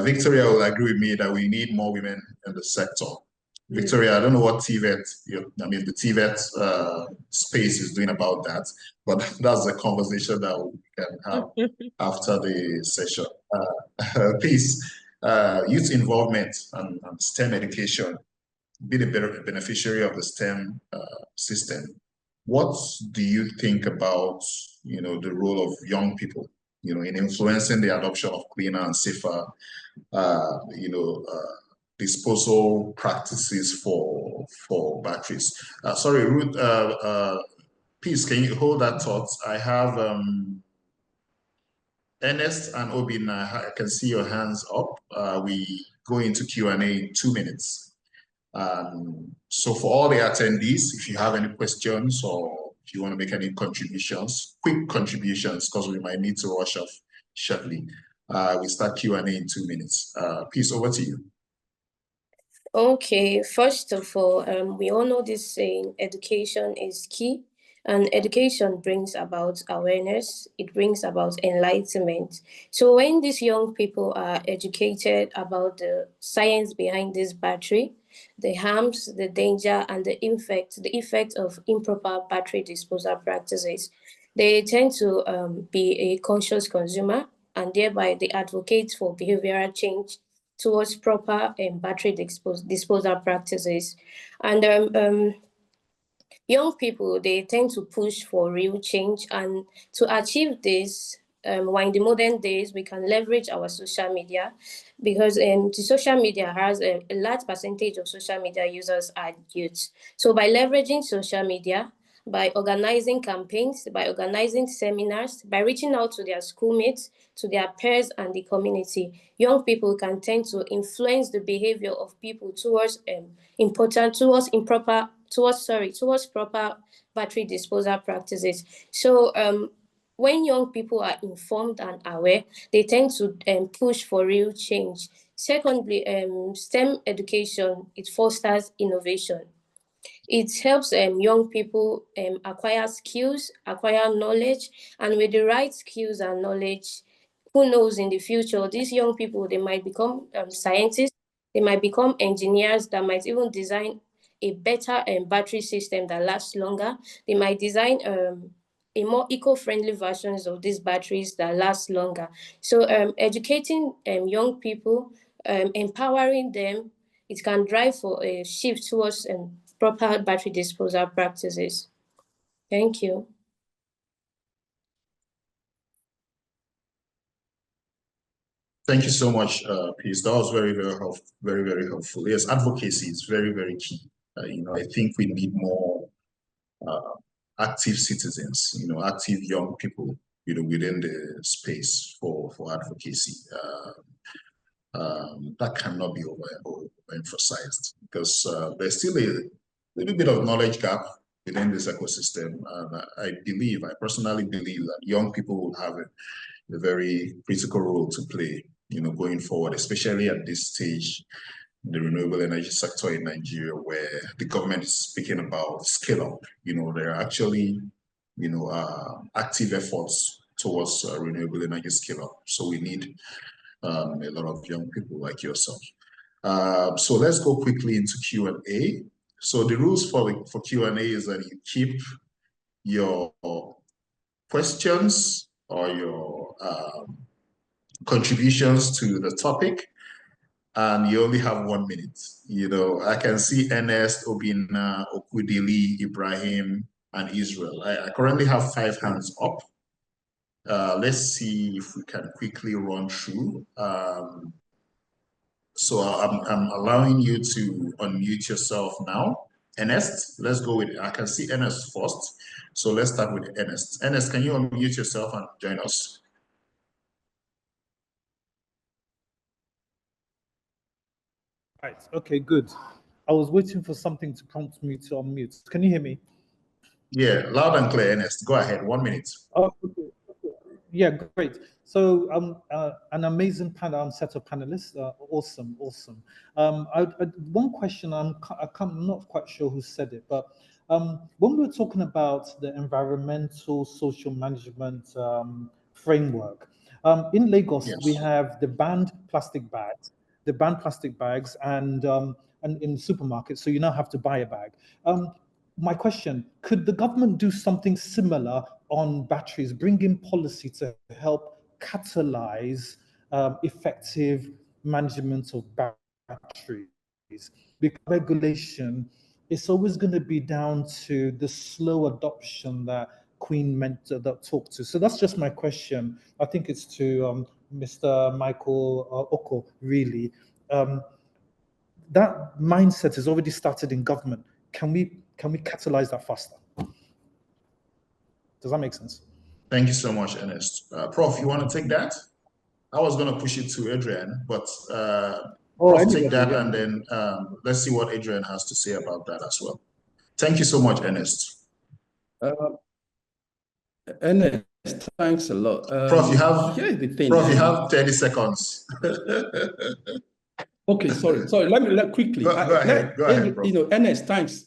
Victoria will agree with me that we need more women in the sector. Victoria, I don't know what TVET, the TVET space is doing about that, but that's a conversation that we can have after the session. Please, youth involvement and STEM education, be the beneficiary of the STEM system. What do you think about, the role of young people, in influencing the adoption of cleaner and safer, disposal practices for batteries? Sorry, Ruth, please, can you hold that thought? I have Ernest and Obin, I can see your hands up. We go into Q&A in 2 minutes. So for all the attendees, if you have any questions or if you want to make any contributions, quick contributions, because we might need to rush off shortly. We start Q&A in 2 minutes. Peace, over to you. Okay, first of all, we all know this saying, education is key. And education brings about awareness, it brings about enlightenment. So when these young people are educated about the science behind this battery, the harms, the danger, and the effect of improper battery disposal practices, they tend to be a conscious consumer, and thereby they advocate for behavioral change towards proper battery disposal practices. And young people, they tend to push for real change, and to achieve this, while in the modern days, we can leverage our social media, because the social media has a large percentage of social media users are youth. So by leveraging social media, by organizing campaigns, by organizing seminars, by reaching out to their schoolmates, to their peers and the community, young people can tend to influence the behavior of people towards proper battery disposal practices. So when young people are informed and aware, they tend to push for real change. Secondly, STEM education, it fosters innovation. It helps young people acquire skills, acquire knowledge, and with the right skills and knowledge, who knows, in the future, these young people, they might become scientists, they might become engineers that might even design a better battery system that lasts longer. They might design a more eco-friendly versions of these batteries that last longer. So educating young people, empowering them, it can drive for a shift towards proper battery disposal practices. Thank you. Thank you so much, Peace. That was very, very helpful. Yes, advocacy is very, very key. I think we need more active citizens, active young people, within the space for advocacy. That cannot be overemphasized, because there's still a little bit of knowledge gap within this ecosystem. And I personally believe that young people will have a very critical role to play, going forward, especially at this stage in the renewable energy sector in Nigeria, where the government is speaking about scale up. There are actually, active efforts towards renewable energy scale up. So we need a lot of young people like yourself. So let's go quickly into Q&A. So the rules for Q&A is that you keep your questions or your contributions to the topic, and you only have 1 minute. You know, I can see Ernest, Obina, Okudili, Ibrahim, and Israel. I currently have 5 hands up. Let's see if we can quickly run through. So I'm allowing you to unmute yourself now. Ernest, let's go with, I can see Ernest first. So let's start with Ernest. Ernest, can you unmute yourself and join us? Right, okay, good. I was waiting for something to prompt me to unmute. Can you hear me? Yeah, loud and clear, Ernest. Go ahead, 1 minute. Oh, okay. Yeah, great. So an amazing panel, set of panelists. Awesome. One question, I'm not quite sure who said it, but when we're talking about the environmental social management framework, in Lagos, Yes. we have the banned plastic bags, and in supermarkets, so you now have to buy a bag. My question, could the government do something similar on batteries, bring in policy to help catalyze effective management of batteries? Because regulation, it's always going to be down to the slow adoption that Queen meant to talk to. So that's just my question. I think it's to Mr. Michael Oko, really. That mindset has already started in government. Can we catalyze that faster? Does that make sense? Thank you so much, Ernest. Prof, you want to take that? I was going to push it to Adrian, but Prof, take that, and then let's see what Adrian has to say about that as well. Thank you so much, Ernest. Ernest, thanks a lot. Prof, you have, here's the thing. Prof, you have 30 seconds. Okay, sorry. Let me quickly. Go ahead, Prof. You know, Ernest, thanks.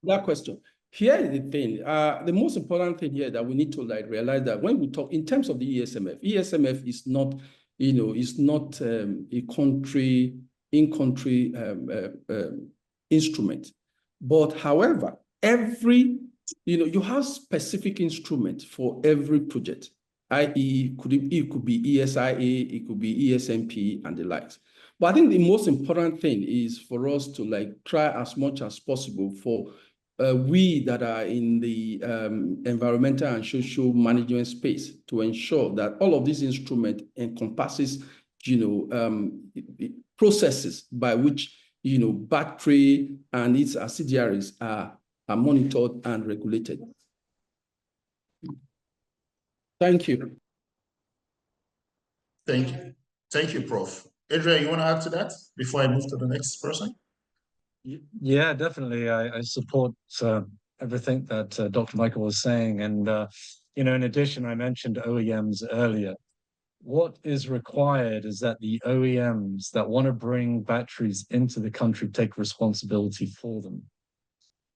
That question. Here is the thing. The most important thing here that we need to realize that when we talk in terms of the ESMF is not, is not a in-country instrument. But however, you have specific instruments for every project, i.e., it could be ESIA, it could be ESMP, and the likes. But I think the most important thing is for us to try as much as possible for we that are in the environmental and social management space to ensure that all of these instruments encompasses, processes by which, battery and its subsidiaries are monitored and regulated. Thank you. Thank you. Thank you, Prof. Adrian, you want to add to that before I move to the next person? Yeah, definitely. I support everything that Dr. Michael was saying. And, in addition, I mentioned OEMs earlier. What is required is that the OEMs that want to bring batteries into the country take responsibility for them.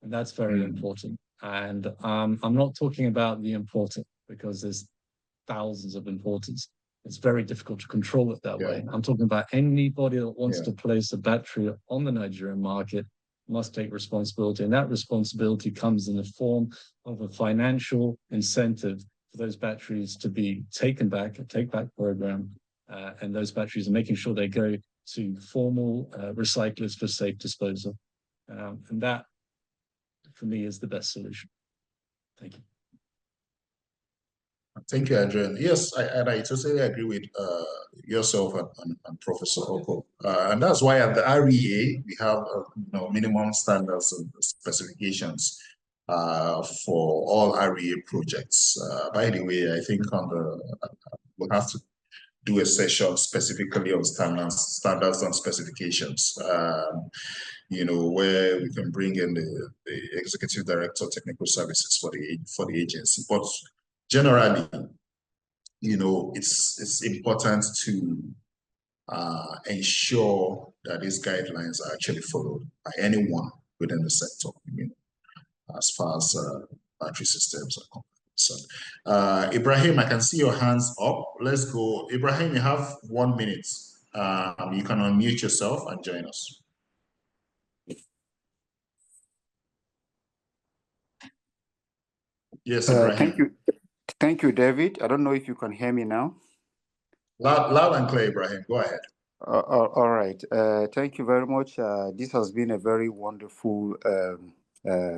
And that's very important. And I'm not talking about the importer, because there's thousands of importers. It's very difficult to control it that way. I'm talking about anybody that wants to place a battery on the Nigerian market must take responsibility. And that responsibility comes in the form of a financial incentive for those batteries to be taken back, a take-back program. And those batteries are making sure they go to formal recyclers for safe disposal. And that, for me, is the best solution. Thank you. Thank you, Adrian. Yes, I totally agree with yourself and Professor Oko. And that's why at the REA, we have minimum standards and specifications for all REA projects. By the way, I think we'll have to do a session specifically on standards and specifications, where we can bring in the Executive Director of Technical Services for the agency. But generally, it's important to ensure that these guidelines are actually followed by anyone within the sector, as far as battery systems are concerned. Ibrahim, I can see your hands up. Let's go. Ibrahim, you have 1 minute. You can unmute yourself and join us. Yes, Ibrahim. Thank you, David. I don't know if you can hear me now. Loud and clear, Ibrahim. Go ahead. All right. Thank you very much. This has been a very wonderful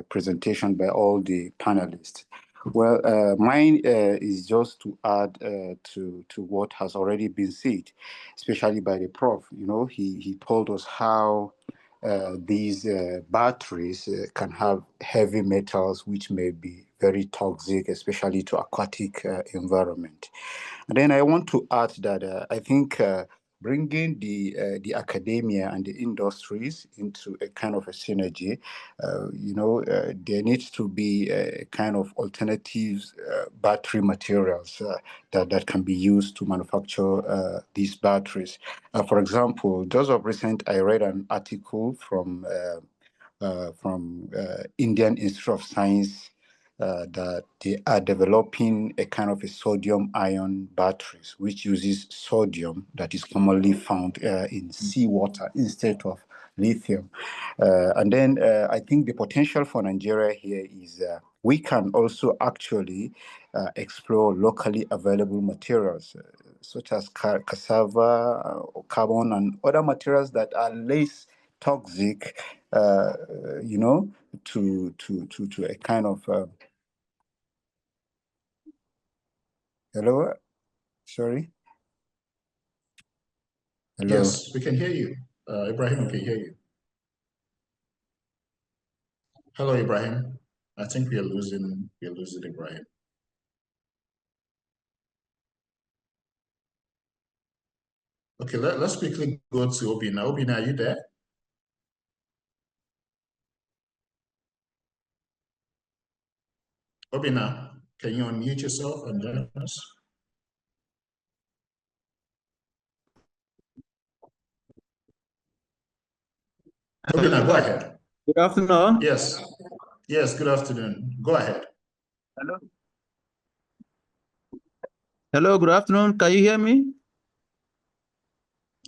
presentation by all the panelists. Well, mine is just to add to what has already been said, especially by the prof. You know, he told us how these batteries can have heavy metals, which may be very toxic, especially to aquatic environment. And then I want to add that I think bringing the academia and the industries into a kind of a synergy, there needs to be a kind of alternative battery materials that can be used to manufacture these batteries. For example, just of recent, I read an article from Indian Institute of Science that they are developing a kind of a sodium-ion batteries, which uses sodium that is commonly found in seawater instead of lithium. And then I think the potential for Nigeria here is we can also actually explore locally available materials such as cassava, or carbon, and other materials that are less toxic, to a kind of hello, sorry. Hello. Yes, we can hear you. Ibrahim, we can hear you. Hello, Ibrahim. I think we're losing Ibrahim. Okay, let's quickly go to Obina. Obina, are you there? Obina, can you unmute yourself and join us? Obina, go ahead. Good afternoon. Yes. Yes, good afternoon. Go ahead. Hello. Hello, good afternoon. Can you hear me?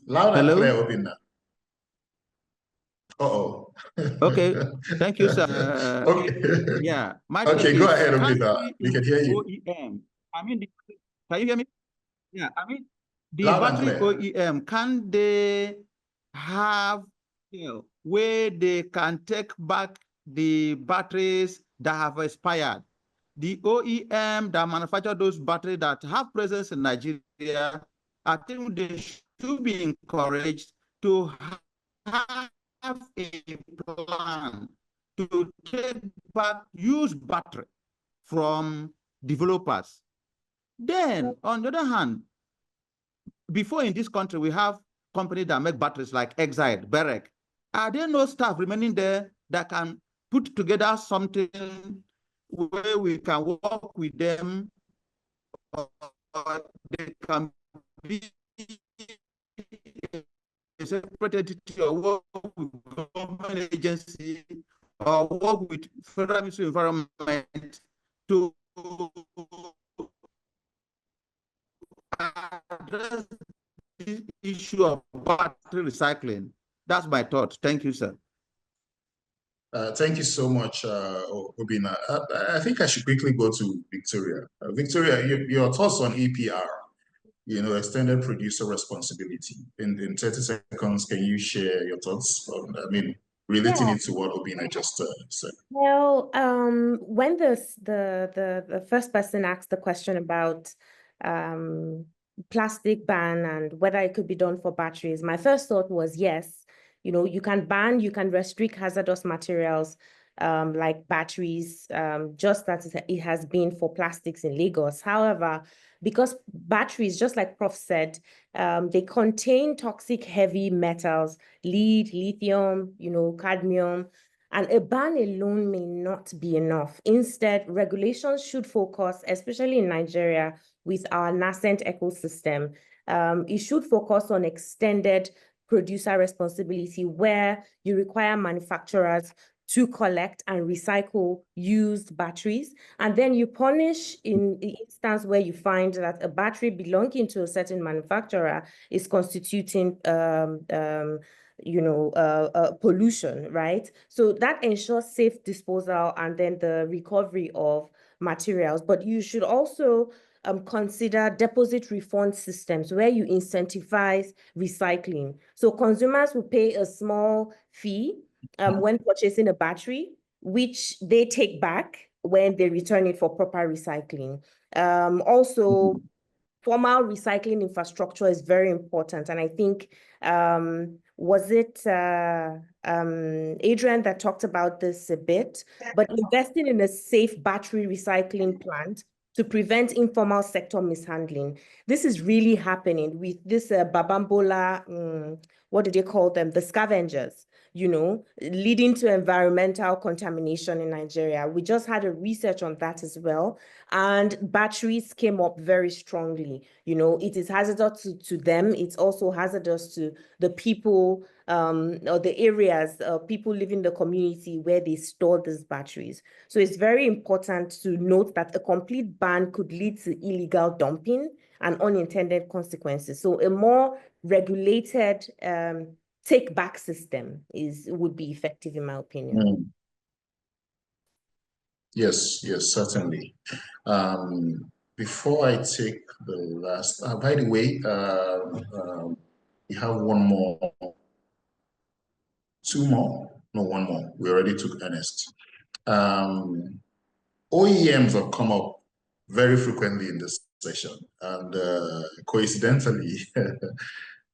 Loud and clear, Obina. Uh-oh. Okay, thank you, sir. Okay. Yeah, my Okay, question go is, ahead, Obina. We can hear you. OEM. Can you hear me? Yeah, the Loud and battery clear. OEM, can they have where they can take back the batteries that have expired? The OEM that manufacture those batteries that have presence in Nigeria, I think they should be encouraged to have a plan to take back used battery from developers. Then, on the other hand, before in this country, we have companies that make batteries like Exide, Berek. Are there no staff remaining there that can put together something where we can work with them, or they can be a separate entity, or work with government agency, or work with Federal Ministry of Environment to address the issue of battery recycling? That's my thought. Thank you, sir. Thank you so much, Obina. I think I should quickly go to Victoria. Victoria, your thoughts on EPR, extended producer responsibility. In 30 seconds, can you share your thoughts on, relating it to what Obina just said? Well, when the first person asked the question about plastic ban and whether it could be done for batteries, my first thought was yes. You can ban, you can restrict hazardous materials like batteries, just as it has been for plastics in Lagos. However, because batteries, just like Prof said, they contain toxic heavy metals, lead, lithium, cadmium, and a ban alone may not be enough. Instead, regulations should focus, especially in Nigeria, with our nascent ecosystem. It should focus on extended producer responsibility, where you require manufacturers to collect and recycle used batteries. And then you punish in the instance where you find that a battery belonging to a certain manufacturer is constituting pollution, right? So that ensures safe disposal and then the recovery of materials. But you should also consider deposit refund systems where you incentivize recycling. So consumers will pay a small fee when purchasing a battery, which they take back when they return it for proper recycling. Also, formal recycling infrastructure is very important. And I think, was it Adrian that talked about this a bit, but investing in a safe battery recycling plant to prevent informal sector mishandling. This is really happening with this Babambola, what do they call them? The scavengers, you know, leading to environmental contamination in Nigeria. We just had a research on that as well. And batteries came up very strongly. You know, it is hazardous to them. It's also hazardous to the people or the areas, people living in the community where they store these batteries. So it's very important to note that a complete ban could lead to illegal dumping and unintended consequences. So a more regulated take-back system would be effective, in my opinion. Yes, certainly. Before I take the last, by the way, we have one more, two more, no, one more. We already took Ernest. OEMs have come up very frequently in this session, and coincidentally,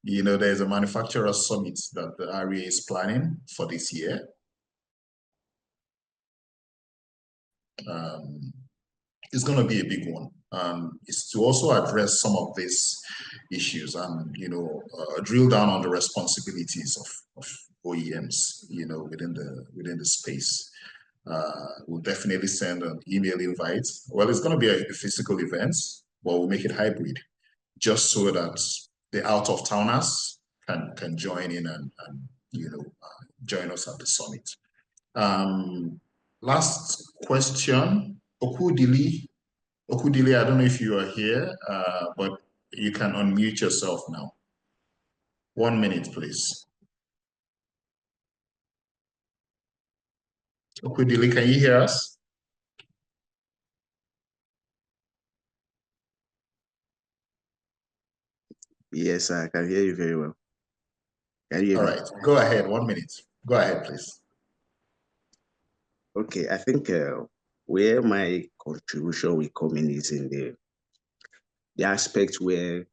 you know, there's a manufacturer summit that the REA is planning for this year. It's going to be a big one. It's to also address some of these issues and, you know, drill down on the responsibilities of OEMs, you know, within the space. We'll definitely send an email invite. Well, it's going to be a physical event, but we'll make it hybrid, just so that the out-of-towners can join in and you know, join us at the summit. Last question, Okudili, I don't know if you are here, but you can unmute yourself now. 1 minute, please. Okudili, can you hear us? Yes, I can hear you very well. Can you hear All me? right, go ahead, 1 minute. Go ahead, please. Okay, I think where my contribution will come in is in the aspect where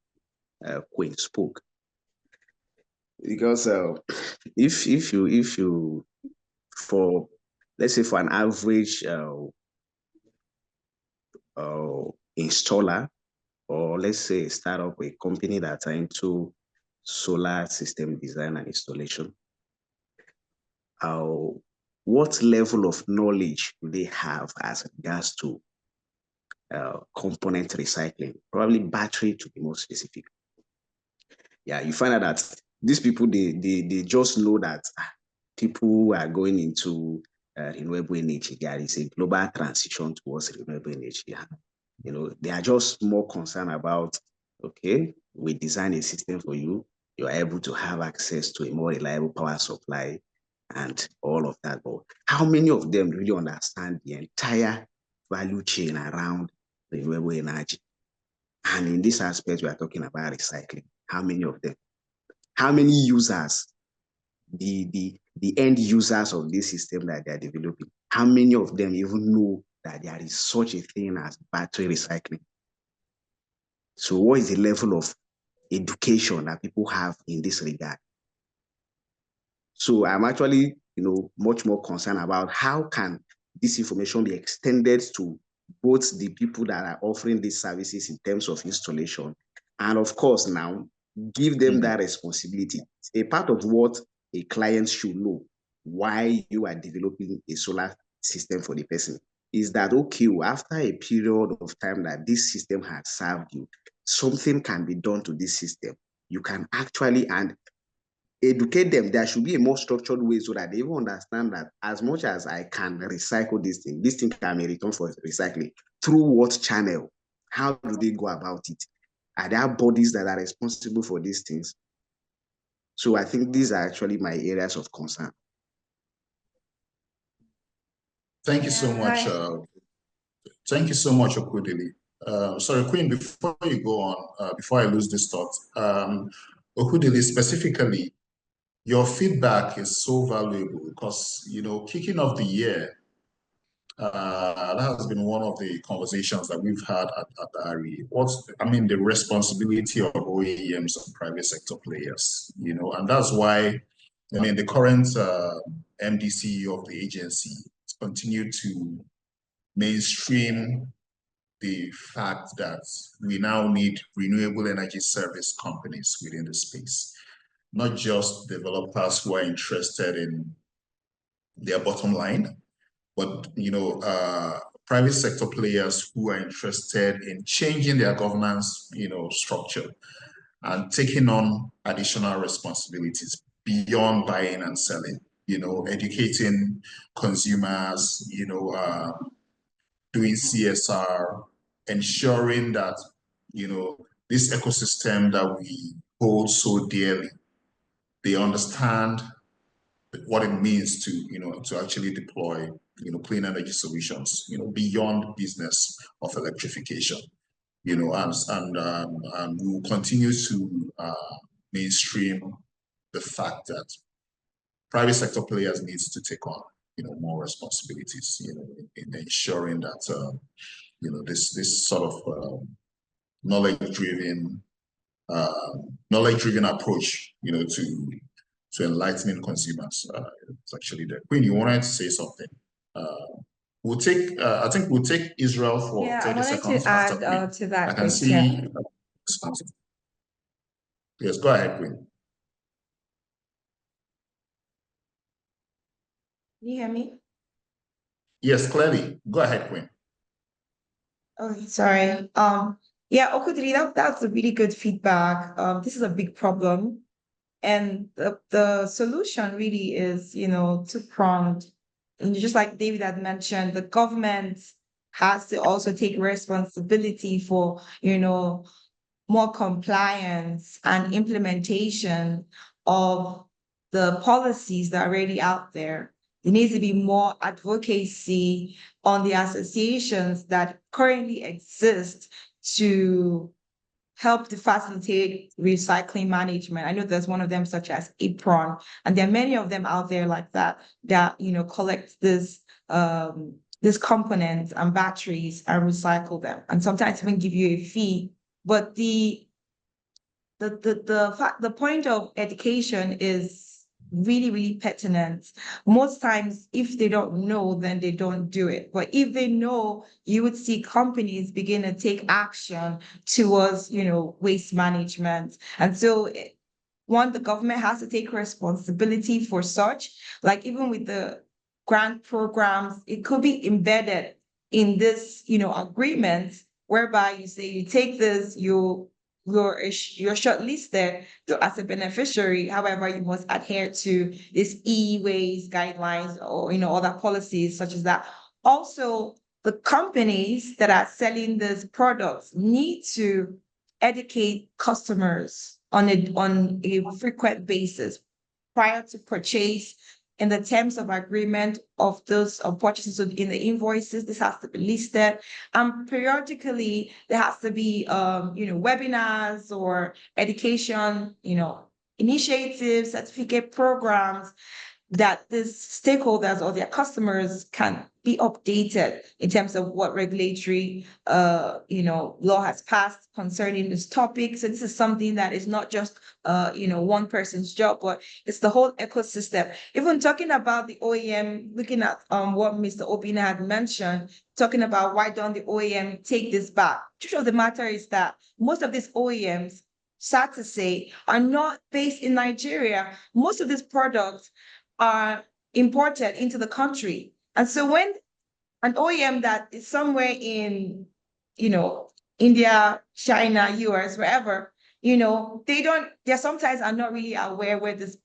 Queen spoke. Because if you for, let's say, for an average installer, or let's say start up a company that's into solar system design and installation, what level of knowledge do they have as regards to component recycling? Probably battery, to be more specific. Yeah, you find out that these people, they just know that people are going into renewable energy. There is a global transition towards renewable energy. Yeah. You know, they are just more concerned about, okay, we design a system for you. You are able to have access to a more reliable power supply and all of that. But how many of them really understand the entire value chain around renewable energy? And in this aspect, we are talking about recycling. How many of them? How many users, the end users of this system that they are developing, how many of them even know that there is such a thing as battery recycling? So what is the level of education that people have in this regard? So I'm actually, you know, much more concerned about how can this information be extended to both the people that are offering these services in terms of installation, and of course now give them that responsibility. A part of what a client should know why you are developing a solar system for the person is that, okay, after a period of time that this system has served you, something can be done to this system. You can actually, and educate them. There should be a more structured way so that they even understand that as much as I can recycle this thing can be returned for recycling. Through what channel? How do they go about it? Are there bodies that are responsible for these things? So I think these are actually my areas of concern. Thank you so much. Thank you so much, Okudili. Sorry, Queen, before you go on, before I lose this thought, Okudili, specifically, your feedback is so valuable because, kicking off the year, that has been one of the conversations that we've had at REA. The responsibility of OEMs and private sector players, and that's why, the current MD/CEO of the agency continued to mainstream the fact that we now need renewable energy service companies within the space, not just developers who are interested in their bottom line, but private sector players who are interested in changing their governance, structure and taking on additional responsibilities beyond buying and selling, educating consumers, doing CSR, ensuring that, this ecosystem that we hold so dearly, they understand what it means to actually deploy, clean energy solutions, beyond business of electrification, and we will continue to mainstream the fact that private sector players needs to take on, more responsibilities, in ensuring that, this sort of knowledge-driven approach, to enlightening consumers. It's actually there. Queen, you wanted to say something? We'll take, I think we'll take Israel for 30 seconds. I wanted to add to that. I can see. Yes, go ahead, Queen. Can you hear me? Yes, clearly. Go ahead, Queen. Oh, sorry. Yeah, Okudili, that's a really good feedback. This is a big problem. And the solution really is, two-pronged. And just like David had mentioned, the government has to also take responsibility for, more compliance and implementation of the policies that are already out there. There needs to be more advocacy on the associations that currently exist to help to facilitate recycling management. I know there's one of them such as Apron, and there are many of them out there like that, collect this components and batteries and recycle them. And sometimes even give you a fee. But the point of education is really, really pertinent. Most times, if they don't know, then they don't do it. But if they know, you would see companies begin to take action towards, waste management. And so, one, the government has to take responsibility for such. Like even with the grant programs, it could be embedded in this, agreement whereby you say you take this, you're shortlisted as a beneficiary. However, you must adhere to this e-waste guidelines or other policies such as that. Also, the companies that are selling these products need to educate customers on a frequent basis prior to purchase. In the terms of agreement of those purchases, so in the invoices, this has to be listed. Periodically, there has to be, webinars or education, initiatives, certificate programs that these stakeholders or their customers can be updated in terms of what regulatory, law has passed concerning this topic. So this is something that is not just, one person's job, but it's the whole ecosystem. Even talking about the OEM, looking at what Mr. Obina had mentioned, talking about why don't the OEM take this back? The truth of the matter is that most of these OEMs, sad to say, are not based in Nigeria. Most of these products are imported into the country. And so when an OEM that is somewhere in, India, China, US, wherever, they sometimes are not really aware where this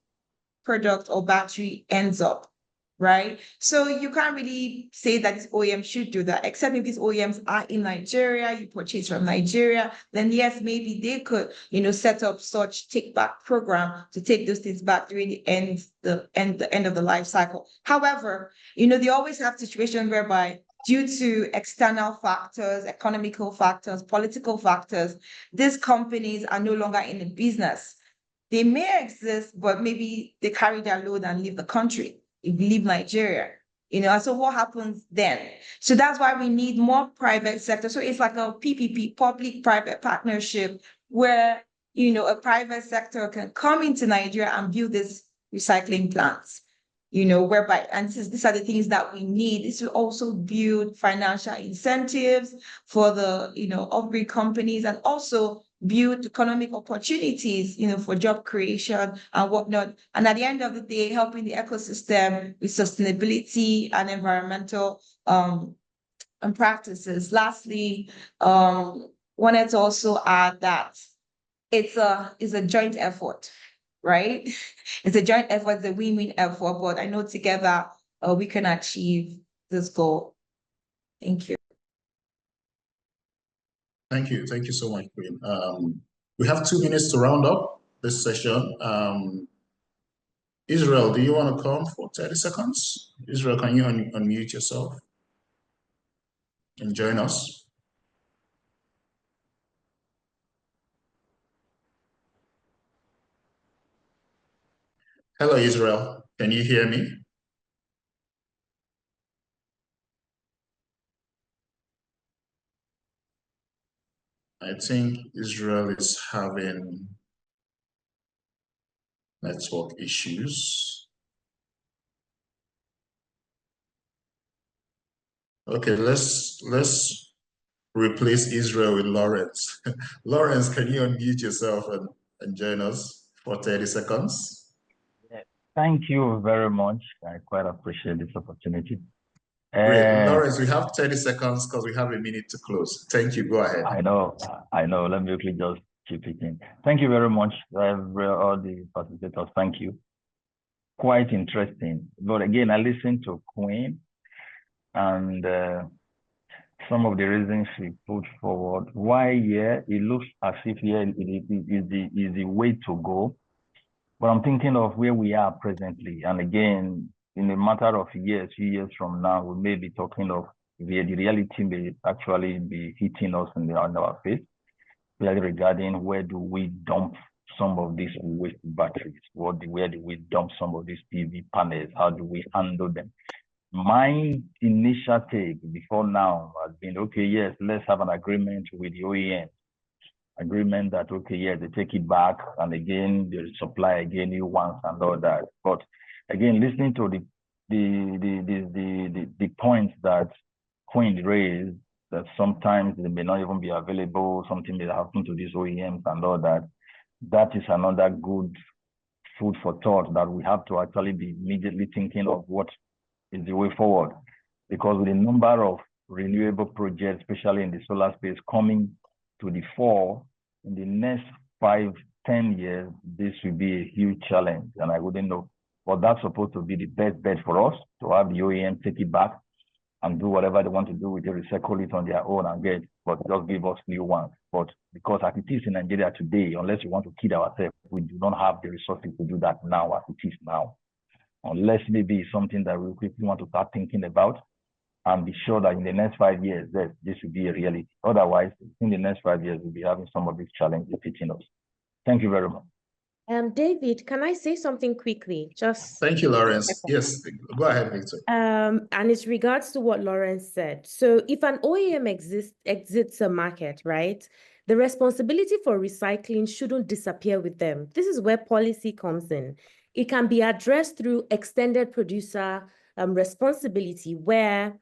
product or battery ends up, right? So you can't really say that this OEM should do that, except if these OEMs are in Nigeria, you purchase from Nigeria, then yes, maybe they could, set up such take-back program to take those things back during the end of the life cycle. However, they always have situations whereby due to external factors, economical factors, political factors, these companies are no longer in the business. They may exist, but maybe they carry their load and leave the country, leave Nigeria. So what happens then? So that's why we need more private sector. So it's like a PPP, public-private partnership, where, a private sector can come into Nigeria and build these recycling plants, whereby, and since these are the things that we need, this will also build financial incentives for the, off-grid companies, and also build economic opportunities, for job creation and whatnot. And at the end of the day, helping the ecosystem with sustainability and environmental and practices. Lastly, wanted to also add that it's a joint effort, right? It's a joint effort, it's a win-win effort, but I know together we can achieve this goal. Thank you. Thank you. Thank you so much, Queen. We have 2 minutes to round up this session. Israel, do you want to come for 30 seconds? Israel, can you unmute yourself and join us? Hello, Israel. Can you hear me? I think Israel is having network issues. Okay, let's replace Israel with Lawrence. Lawrence, can you unmute yourself and join us for 30 seconds? Yeah, thank you very much. I quite appreciate this opportunity. Great. Lawrence, we have 30 seconds because we have a minute to close. Thank you. Go ahead. I know. Let me quickly just chip it in. Thank you very much, all the participants. Thank you. Quite interesting. But again, I listened to Queen, and some of the reasons she put forward. Why, yeah, it looks as if, yeah, it is the way to go. But I'm thinking of where we are presently. And again, in a matter of years, few years from now, we may be talking of the reality may actually be hitting us on our face, like regarding where do we dump some of these waste batteries? Where do we dump some of these PV panels? How do we handle them? My initial take before now has been, okay, yes, let's have an agreement with the OEM. Agreement that, okay, yeah, they take it back, and again, they supply again new ones and all that. But again, listening to the points that Queen raised, that sometimes they may not even be available, something may happen to these OEMs and all that, that is another good food for thought that we have to actually be immediately thinking of what is the way forward. Because with the number of renewable projects, especially in the solar space, coming to the fore in the next 5-10 years, this will be a huge challenge, and I wouldn't know. But that's supposed to be the best bet for us, to have the OEM take it back and do whatever they want to do with it, recycle it on their own and get, but just give us new ones. But because as it is in Nigeria today, unless we want to kid ourselves, we do not have the resources to do that now as it is now. Unless maybe it's something that we quickly want to start thinking about, and be sure that in the next 5 years, this will be a reality. Otherwise, in the next 5 years, we'll be having some of these challenges hitting us. Thank you very much. David, can I say something quickly? Just thank you, Lawrence. Yes, go ahead, Victor. And it's regards to what Lawrence said. So if an OEM exits a market, right, the responsibility for recycling shouldn't disappear with them. This is where policy comes in. It can be addressed through extended producer responsibility, where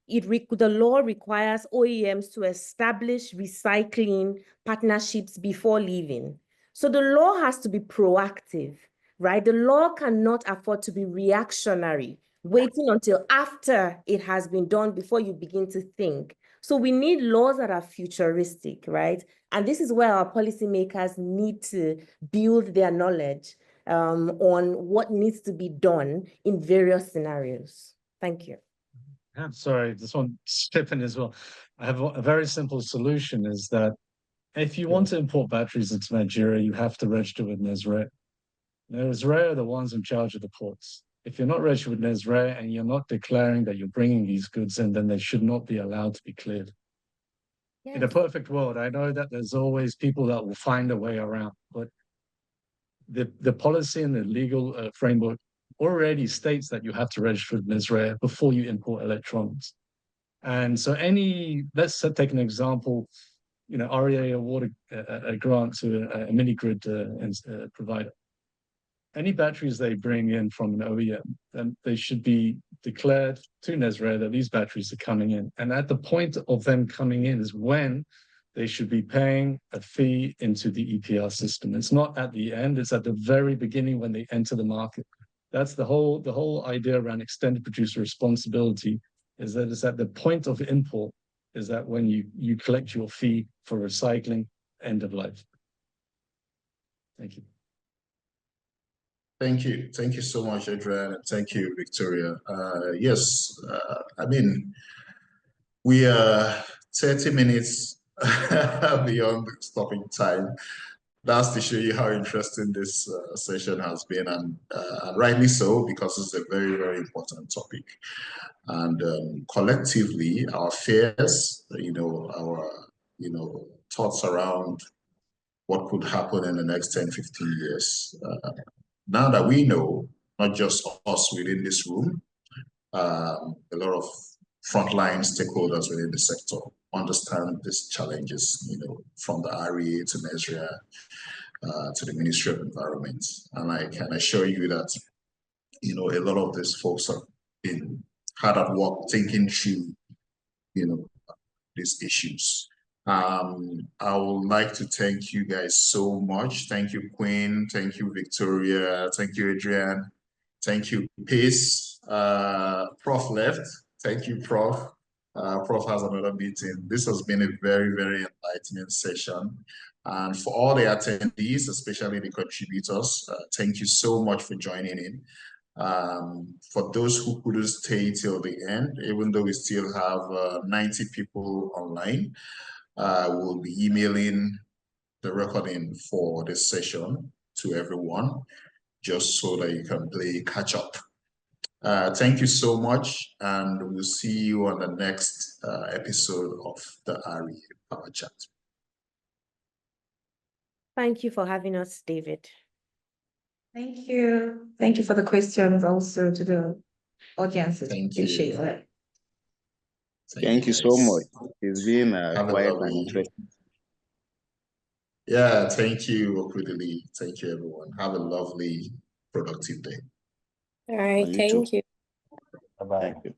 the law requires OEMs to establish recycling partnerships before leaving. So the law has to be proactive, right? The law cannot afford to be reactionary, waiting until after it has been done before you begin to think. So we need laws that are futuristic, right? And this is where our policymakers need to build their knowledge on what needs to be done in various scenarios. Thank you. I'm sorry, this one step in as well. I have a very simple solution, is that if you want to import batteries into Nigeria, you have to register with REA. REA are the ones in charge of the ports. If you're not registered with NESREA and you're not declaring that you're bringing these goods in, then they should not be allowed to be cleared. In a perfect world, I know that there's always people that will find a way around, but the policy and the legal framework already states that you have to register with NESREA before you import electronics. And so let's take an example, REA awarded a grant to a mini grid provider. Any batteries they bring in from an OEM, then they should be declared to NESREA that these batteries are coming in. And at the point of them coming in is when they should be paying a fee into the EPR system. It's not at the end, it's at the very beginning when they enter the market. That's the whole idea around extended producer responsibility, is that it's at the point of import, is that when you collect your fee for recycling end of life. Thank you. Thank you. Thank you so much, Adrian. And thank you, Victoria. Yes, I mean, we are 30 minutes beyond the stopping time. That's to show you how interesting this session has been, and rightly so, because it's a very, very important topic. And collectively, our fears, our, thoughts around what could happen in the next 10, 15 years. Now that we know, not just us within this room, a lot of frontline stakeholders within the sector understand these challenges, from the REA to NESREA to the Ministry of Environment. And I can assure you that, a lot of these folks have been hard at work thinking through, these issues. I would like to thank you guys so much. Thank you, Queen. Thank you, Victoria. Thank you, Adrian. Thank you, Pace. Prof left. Thank you, Prof. Prof has another meeting. This has been a very, very enlightening session. And for all the attendees, especially the contributors, thank you so much for joining in. For those who couldn't stay till the end, even though we still have 90 people online, we'll be emailing the recording for this session to everyone, just so that you can play catch up. Thank you so much, and we'll see you on the next episode of the REA Power Chat. Thank you for having us, David. Thank you. Thank you for the questions also to the audience. Appreciate it. Thank you so much. It's been quite an interesting. Yeah, thank you, Okwudili. Thank you, everyone. Have a lovely, productive day. All right, thank you. Bye-bye. Thank you.